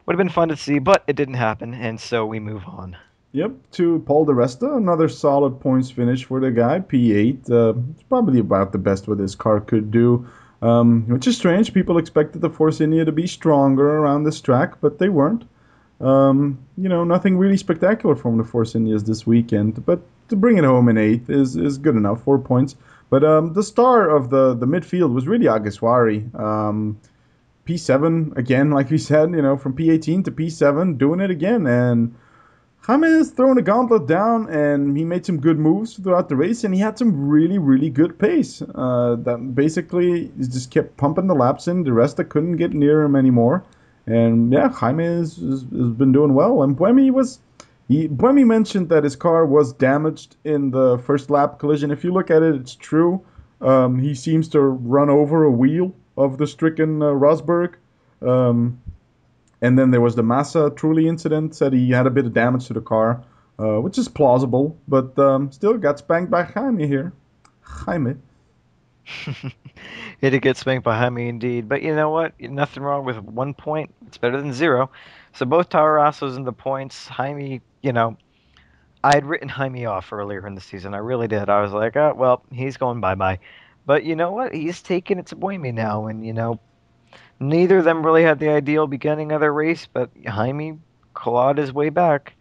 would have been fun to see, but it didn't happen, and so we move on. Yep, to Paul Di Resta, another solid points finish for the guy, P8. It's probably about the best what this car could do, which is strange. People expected the Force India to be stronger around this track, but they weren't. Nothing really spectacular from the Force Indias this weekend, but to bring it home in 8th is good enough, 4 points. But the star of the midfield was really Aguaswari. P7 again, like we said, from P18 to P7, doing it again. And Jaime is throwing a gauntlet down, and he made some good moves throughout the race, and he had some really, really good pace. That basically he just kept pumping the laps in. The rest that couldn't get near him anymore. And yeah, Jaime has been doing well. And Buemi mentioned that his car was damaged in the first lap collision. If you look at it, it's true. He seems to run over a wheel of the stricken Rosberg. And then there was the Massa Trulli incident, said he had a bit of damage to the car, which is plausible, but still got spanked by Jaime here. Jaime. He did get spanked by Jaime indeed, but you know what? Nothing wrong with 1 point. It's better than 0. So both Toro Rossos in the points. Jaime, I had written Jaime off earlier in the season. I really did. I was like, oh, well, he's going bye-bye. But you know what? He's taking it to Buemi now, and neither of them really had the ideal beginning of their race, but Jaime clawed his way back.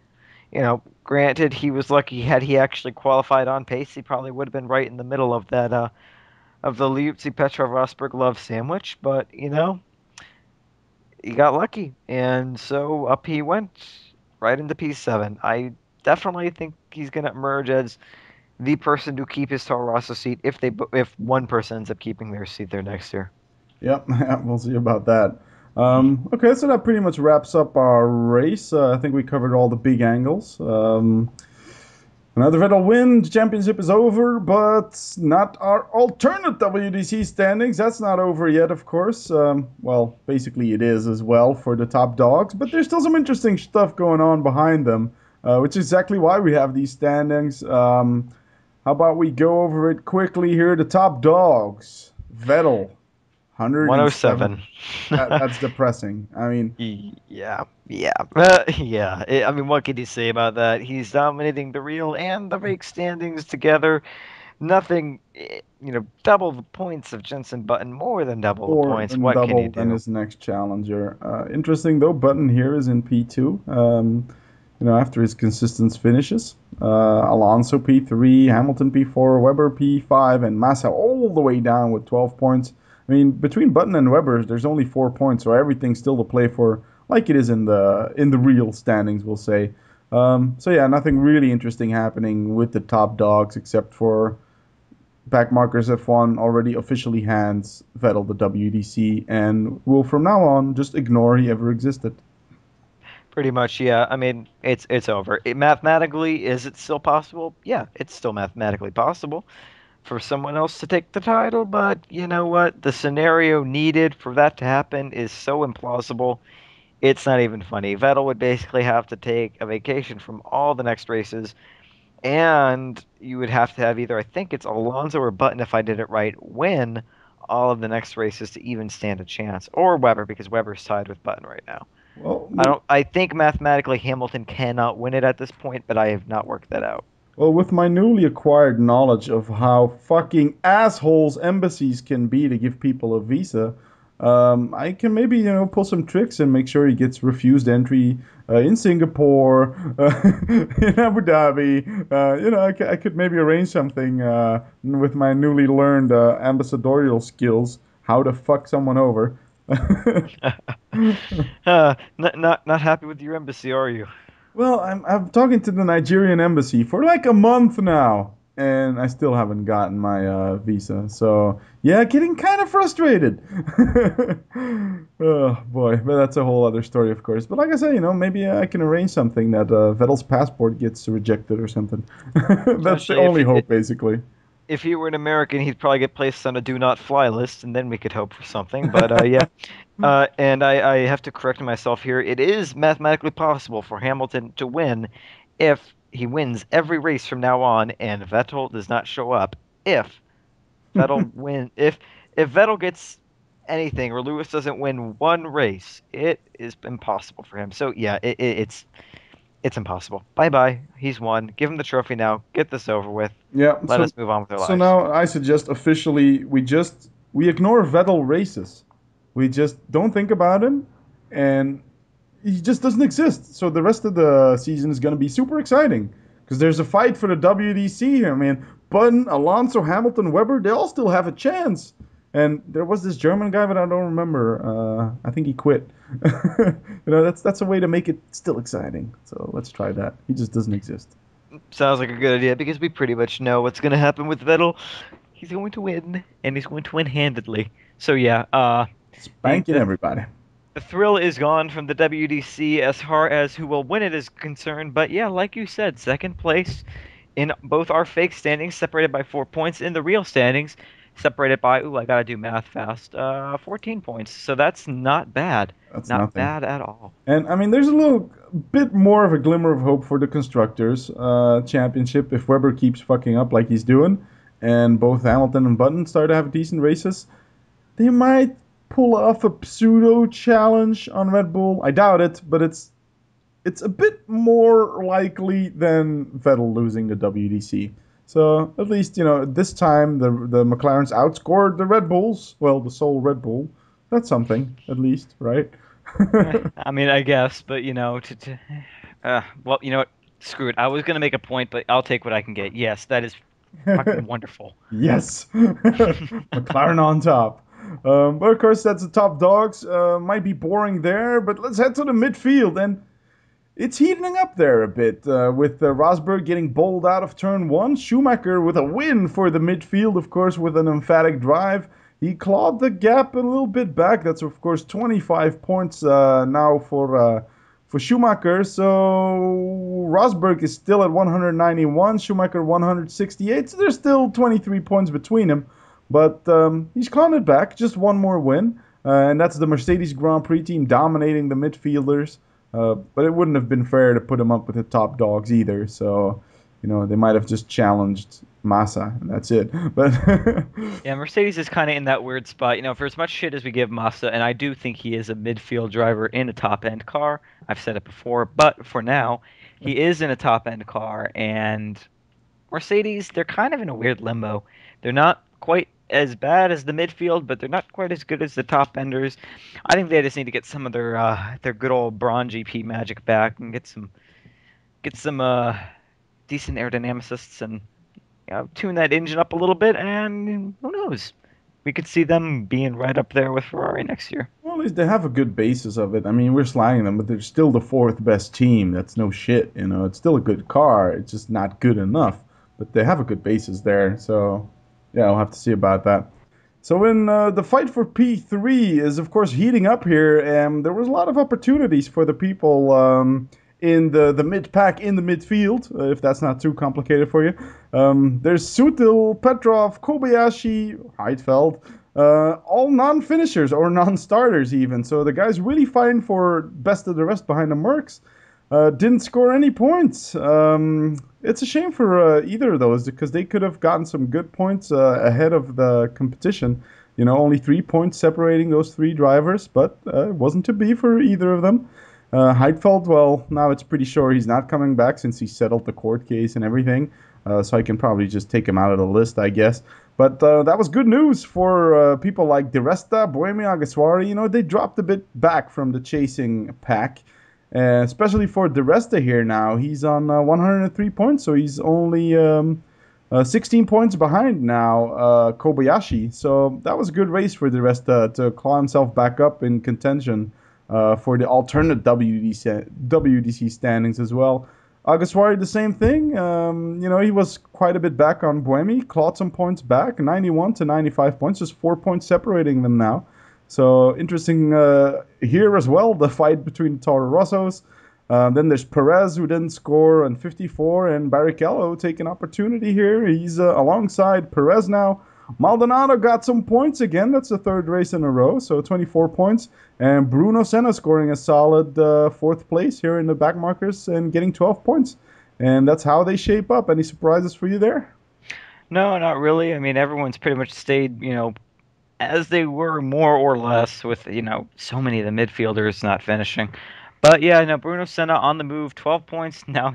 Granted, he was lucky. Had he actually qualified on pace, he probably would have been right in the middle of that of the Liuzzi Petrov Rosberg love sandwich. But he got lucky, and so up he went, right into P7. I definitely think he's going to emerge as the person to keep his Toro Rosso seat if one person ends up keeping their seat there next year. Yep, we'll see about that. Okay, so that pretty much wraps up our race. I think we covered all the big angles. Another Vettel win, the championship is over, but not our alternate WDC standings. That's not over yet, of course. Well, basically it is as well for the top dogs, but there's still some interesting stuff going on behind them, which is exactly why we have these standings. How about we go over it quickly here? The top dogs. Vettel, 107. 107. That's depressing. I mean, Yeah. I mean, what can you say about that? He's dominating the real and the rake standings together. Nothing, double the points of Jensen Button, more than double the more points. than What can you double than do? his next challenger. Interesting though, Button here is in P2. After his consistent finishes, Alonso P3, Hamilton P4, Webber P5, and Massa all the way down with 12 points. I mean, between Button and Webber, there's only 4 points, so everything's still to play for, like it is in the real standings, we'll say. So yeah, nothing really interesting happening with the top dogs except for Backmarkers F1 already officially hands Vettel the WDC and will from now on just ignore he ever existed. Pretty much, yeah. I mean, it's over. Mathematically, is it still possible? Yeah, it's still mathematically possible for someone else to take the title, but you know what? The scenario needed for that to happen is so implausible. It's not even funny. Vettel would basically have to take a vacation from all the next races, and you would have to have either, I think it's Alonso or Button, if I did it right, win all of the next races to even stand a chance, or Webber, because Webber's tied with Button right now. Well, I think mathematically Hamilton cannot win it at this point, but I have not worked that out. Well, with my newly acquired knowledge of how fucking assholes embassies can be to give people a visa, I can maybe pull some tricks and make sure he gets refused entry in Singapore, in Abu Dhabi. I could maybe arrange something with my newly learned ambassadorial skills, how to fuck someone over. Not happy with your embassy, are you? Well, I'm talking to the Nigerian embassy for like a month now, and I still haven't gotten my visa. So yeah, getting kind of frustrated. Oh boy, but that's a whole other story, of course. But like I said, maybe I can arrange something that Vettel's passport gets rejected or something. That's the Actually, only hope, basically. if he were an American, he'd probably get placed on a do not fly list, and then we could hope for something. But yeah. And I have to correct myself here. It is mathematically possible for Hamilton to win if he wins every race from now on and Vettel does not show up. If if Vettel gets anything or Lewis doesn't win one race, it is impossible for him. So yeah, it's impossible. Bye bye. He's won. Give him the trophy now. Get this over with. Yeah. Let us move on with our So lives. now I suggest officially we ignore Vettel races. We just don't think about him, and he just doesn't exist. So the rest of the season is going to be super exciting because there's a fight for the WDC. I mean, Button, Alonso, Hamilton, Webber, they all still have a chance. And there was this German guy, but I don't remember. I think he quit. That's a way to make it still exciting. So let's try that. He just doesn't exist. Sounds like a good idea because we pretty much know what's going to happen with Vettel. He's going to win, and he's going to win handedly. So yeah, Spanking everybody. the thrill is gone from the WDC as far as who will win it is concerned. But yeah, like you said, second place in both our fake standings, separated by 4 points, in the real standings, separated by, I gotta do math fast, 14 points. So that's not bad. That's Not nothing. bad at all. And I mean, there's a little bit more of a glimmer of hope for the constructors championship if Webber keeps fucking up like he's doing, and both Hamilton and Button start to have decent races. They might pull off a pseudo challenge on Red Bull. I doubt it, but it's a bit more likely than Vettel losing the WDC. So at least this time the McLarens outscored the Red Bulls. Well, the sole Red Bull. That's something, at least, right? I mean, I guess, but well, you know what? Screw it. I was gonna make a point, but I'll take what I can get. Yes, that is fucking wonderful. Yes, McLaren on top. But of course, that's the top dogs. Might be boring there, but let's head to the midfield. And it's heating up there a bit with Rosberg getting bowled out of turn one. Schumacher with a win for the midfield, of course, with an emphatic drive. He clawed the gap a little bit back. That's, of course, 25 points now for for Schumacher. So Rosberg is still at 191, Schumacher 168. So there's still 23 points between them. But he's clawing it back. Just one more win. And that's the Mercedes Grand Prix team dominating the midfielders. But it wouldn't have been fair to put him up with the top dogs either. So, they might have just challenged Massa, and that's it. But Yeah, Mercedes is kind of in that weird spot. For as much shit as we give Massa, and I do think he is a midfield driver in a top-end car. I've said it before, but for now, he is in a top-end car, and Mercedes, they're kind of in a weird limbo. They're not quite as bad as the midfield, but they're not quite as good as the top enders. I think they just need to get some of their good old Braun GP magic back and get some decent aerodynamicists and tune that engine up a little bit, and who knows? We could see them being right up there with Ferrari next year. well, at least they have a good basis of it. I mean, we're slagging them, but they're still the fourth best team. That's no shit. It's still a good car. It's just not good enough. But they have a good basis there. So, yeah, I'll have to see about that. So in the fight for P3 is, of course, heating up here, and there was a lot of opportunities for the people in the mid-pack, in the midfield, if that's not too complicated for you. There's Sutil, Petrov, Kobayashi, Heidfeld, all non-finishers or non-starters even. So the guys really fighting for best of the rest behind the Mercs. Didn't score any points. It's a shame for either of those because they could have gotten some good points ahead of the competition. Only 3 points separating those three drivers, but it wasn't to be for either of them. Heidfeld, well, now it's pretty sure he's not coming back since he settled the court case and everything. So I can probably just take him out of the list, I guess. But that was good news for people like Di Resta, Bohemia Agaswari. They dropped a bit back from the chasing pack. Especially for Di Resta here now. He's on 103 points, so he's only 16 points behind now Kobayashi. So that was a good race for Di Resta to claw himself back up in contention for the alternate WDC standings as well. Agaswari, the same thing. He was quite a bit back on Buemi, clawed some points back, 91 to 95 points, just 4 points separating them now. So interesting here as well, the fight between the Toro Rossos. Then there's Perez, who didn't score on 54, and Barrichello take an opportunity here. He's alongside Perez now. Maldonado got some points again. That's the third race in a row, so 24 points. And Bruno Senna scoring a solid fourth place here in the backmarkers and getting 12 points. And that's how they shape up. Any surprises for you there? No, not really. I mean, everyone's pretty much stayed, as they were more or less with, so many of the midfielders not finishing. But yeah, no, Bruno Senna on the move, 12 points. Now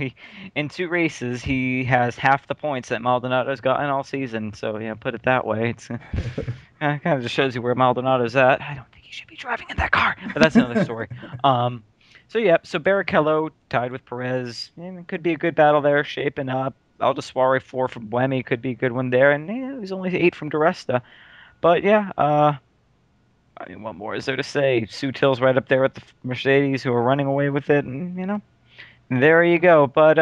in 2 races, he has half the points that Maldonado's gotten all season. So, put it that way. It's kind of just shows you where Maldonado's at. I don't think he should be driving in that car, but that's another story. So Barrichello tied with Perez. It could be a good battle there, shaping up. Aldaswari 4 from Buemi could be a good one there, and it was only 8 from Di Resta. But yeah, what more is there to say? Sutil's right up there with the Mercedes, who are running away with it, and there you go. But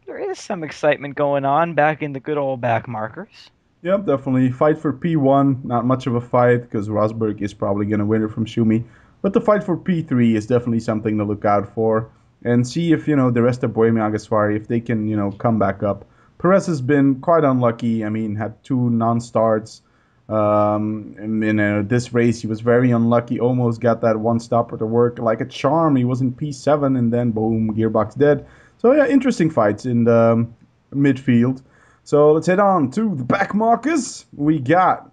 there is some excitement going on back in the good old backmarkers. Yep, definitely. Fight for P1, not much of a fight because Rosberg is probably going to win it from Schumi. But the fight for P3 is definitely something to look out for and see if, the rest of Bohemia Agaswari, if they can, come back up. Perez has been quite unlucky. I mean, had 2 non-starts. In this race, he was very unlucky. Almost got that one stopper to work like a charm. He was in P7 and then boom, gearbox dead. So yeah, interesting fights in the midfield. So let's head on to the backmarkers. We got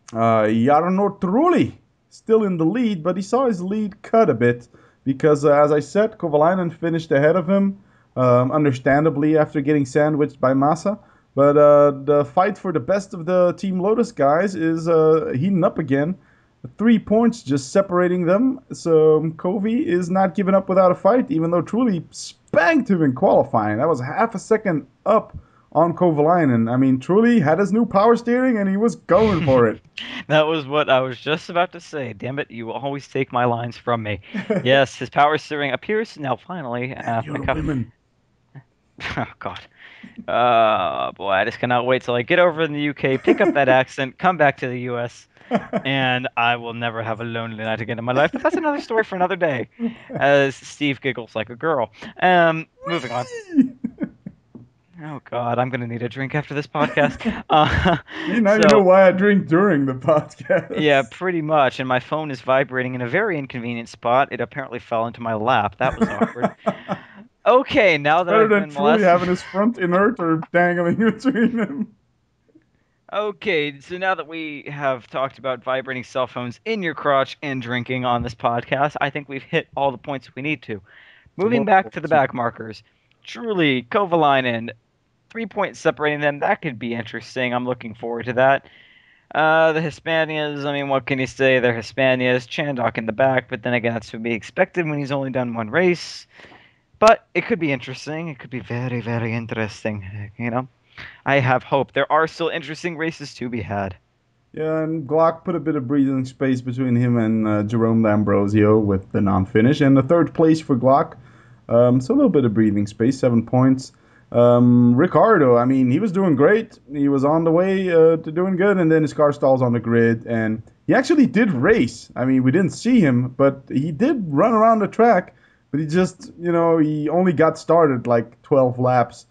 Jarno Trulli still in the lead, but he saw his lead cut a bit because, as I said, Kovalainen finished ahead of him, understandably after getting sandwiched by Massa. But the fight for the best of the Team Lotus guys is heating up again. 3 points just separating them. So Kovi is not giving up without a fight, even though Trulli spanked him in qualifying. That was half a second up on Kovalainen. I mean, Trulli had his new power steering and he was going for it. That was what I was just about to say. Damn it, you always take my lines from me. Yes, his power steering appears now finally. You're women. Oh, God. Boy, I just cannot wait till I get over in the UK, pick up that accent, come back to the US. and I will never have a lonely night again in my life. But that's another story for another day. As Steve giggles like a girl. Moving on. Oh God, I'm gonna need a drink after this podcast. See, now you know So why I drink during the podcast. yeah, pretty much. And my phone is vibrating in a very inconvenient spot. It apparently fell into my lap. That was awkward. Okay, now that Better I've than been truly molested. having his front inverter dangling between them. Okay, so now that we have talked about vibrating cell phones in your crotch and drinking on this podcast, I think we've hit all the points we need to. It's a Moving lot back of to the points. back markers. Truly, Kovalainen, 3 points separating them. That could be interesting. I'm looking forward to that. The Hispanias, I mean, what can you say? They're Hispanias. Chandok in the back, but then again, that's to be expected when he's only done one race. But it could be interesting. It could be very, very interesting. I have hope. There are still interesting races to be had. Yeah, and Glock put a bit of breathing space between him and Jerome D'Ambrosio with the non-finish, and the third place for Glock. So a little bit of breathing space, 7 points. Ricardo, I mean, he was doing great. He was on the way to doing good, and then his car stalls on the grid, and he actually did race. I mean, we didn't see him, but he did run around the track, but he just, he only got started like 12 laps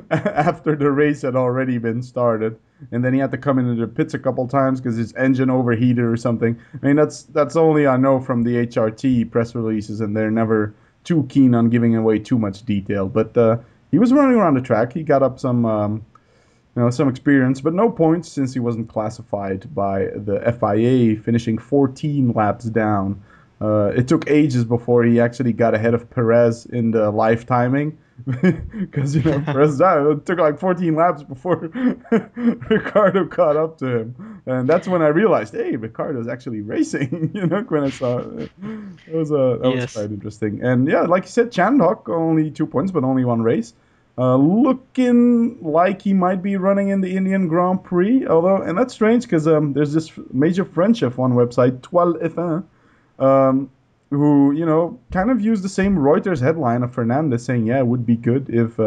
after the race had already been started. And then he had to come into the pits a couple times because his engine overheated or something. I mean, that's only I know from the HRT press releases, and they're never too keen on giving away too much detail. But he was running around the track. He got up some experience, but no points since he wasn't classified by the FIA, finishing 14 laps down. It took ages before he actually got ahead of Perez in the live timing. Because Perez it took like 14 laps before Ricardo caught up to him, and that's when I realized, hey, Ricardo's actually racing. When I saw it, that was Yes. quite interesting. And yeah, like you said, Chandok only 2 points, but only one race. Looking like he might be running in the Indian Grand Prix, and that's strange because there's this major French F1 website, Toile F1, who kind of used the same Reuters headline of Fernandez saying, yeah, it would be good if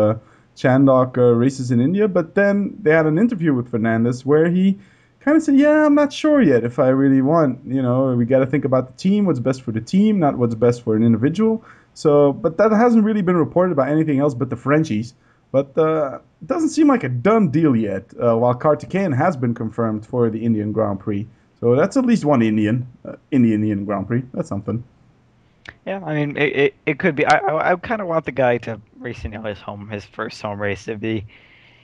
Chandok races in India. But then they had an interview with Fernandez where he kind of said, yeah, I'm not sure yet if I really want. We got to think about the team, what's best for the team, not what's best for an individual. So, but that hasn't really been reported by anything else but the Frenchies. But it doesn't seem like a done deal yet, while Karthikeyan has been confirmed for the Indian Grand Prix. So that's at least one Indian in the Indian Grand Prix. That's something. Yeah, I mean, it could be. I kind of want the guy to race in his first home race. It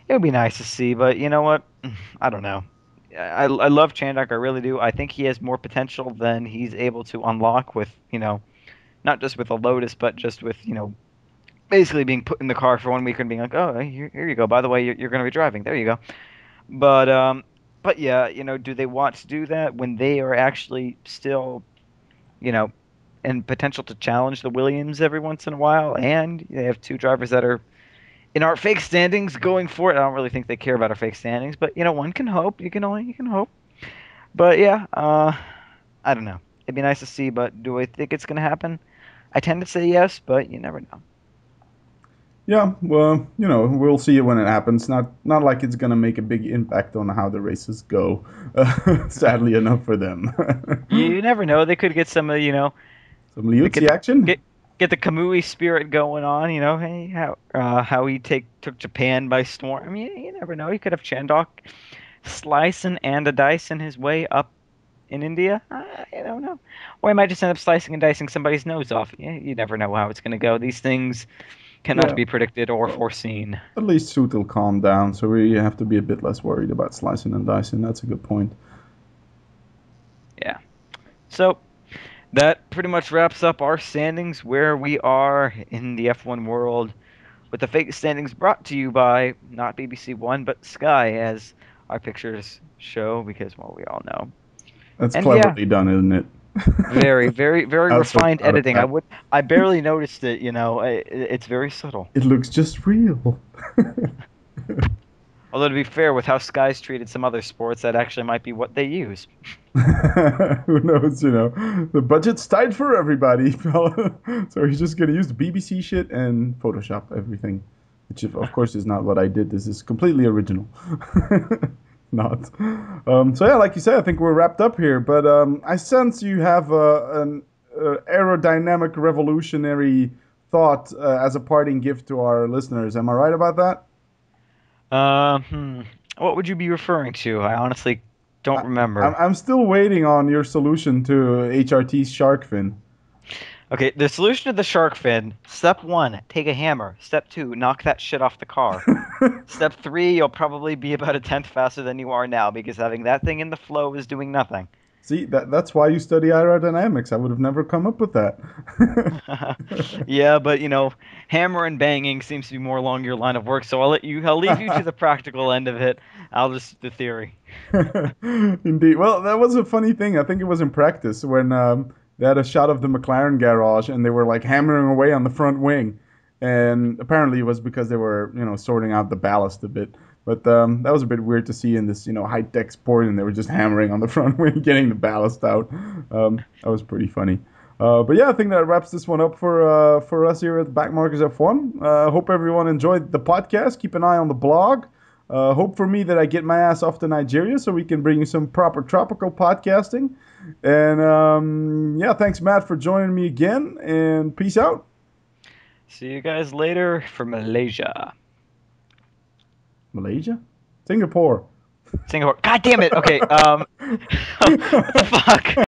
would be nice to see, but you know what? I don't know. I love Chandok, I really do. I think he has more potential than he's able to unlock with, not just with a Lotus, but just with, basically being put in the car for 1 week and being like, oh, here you go. By the way, you're going to be driving. There you go. But but yeah, do they want to do that when they are actually still, you know, and potential to challenge the Williams every once in a while, and they have two drivers that are in our fake standings going for it. I don't really think they care about our fake standings, but one can hope. You can hope. But yeah, I don't know. It'd be nice to see, but do I think it's going to happen? I tend to say yes, but you never know. Yeah, well, we'll see it when it happens. Not like it's gonna make a big impact on how the races go. Sadly enough for them. You never know. They could get some of Some they Liuzzi could action. get the Kamui spirit going on. Hey, how he took Japan by storm. I mean, you never know. He could have Chandok slicing and a dicing his way up in India. I don't know. Or he might just end up slicing and dicing somebody's nose off. You never know how it's going to go. These things cannot Yeah. be predicted or Well, foreseen. at least Suit will calm down, so we have to be a bit less worried about slicing and dicing. That's a good point. Yeah. So that pretty much wraps up our standings where we are in the F1 world, with the fake standings brought to you by not BBC One but Sky, as our pictures show, because well, we all know. That's And yeah, cleverly done, isn't it? very, very, very I was so refined proud of editing. that. I barely noticed it. It's very subtle. It looks just real. Although to be fair, with how Sky's treated some other sports, that actually might be what they use. Who knows, The budget's tight for everybody, fella. So he's just going to use the BBC shit and Photoshop everything. Which, of course, is not what I did. This is completely original. not. So yeah, like you said, I think we're wrapped up here. But I sense you have an aerodynamic revolutionary thought as a parting gift to our listeners. Am I right about that? What would you be referring to? I honestly don't remember. I'm still waiting on your solution to HRT's shark fin. Okay, the solution to the shark fin: step 1, take a hammer. Step 2, knock that shit off the car. Step 3, you'll probably be about a tenth faster than you are now because having that thing in the flow is doing nothing. See, that's why you study aerodynamics. I would have never come up with that. Yeah, but hammer and banging seems to be more along your line of work, so I'll leave you to the practical end of it. I'll just the theory. Indeed. Well, that was a funny thing. I think it was in practice when they had a shot of the McLaren garage and they were like hammering away on the front wing. And apparently it was because they were, sorting out the ballast a bit. But that was a bit weird to see in this, high-tech sport, and they were just hammering on the front wing, getting the ballast out. That was pretty funny. But yeah, I think that wraps this one up for us here at Backmarkers F1. Hope everyone enjoyed the podcast. Keep an eye on the blog. Hope for me that I get my ass off to Nigeria so we can bring you some proper tropical podcasting. And yeah, thanks Matt for joining me again, and peace out. See you guys later from Malaysia. Malaysia? Singapore. Singapore. God damn it. Okay. What the fuck?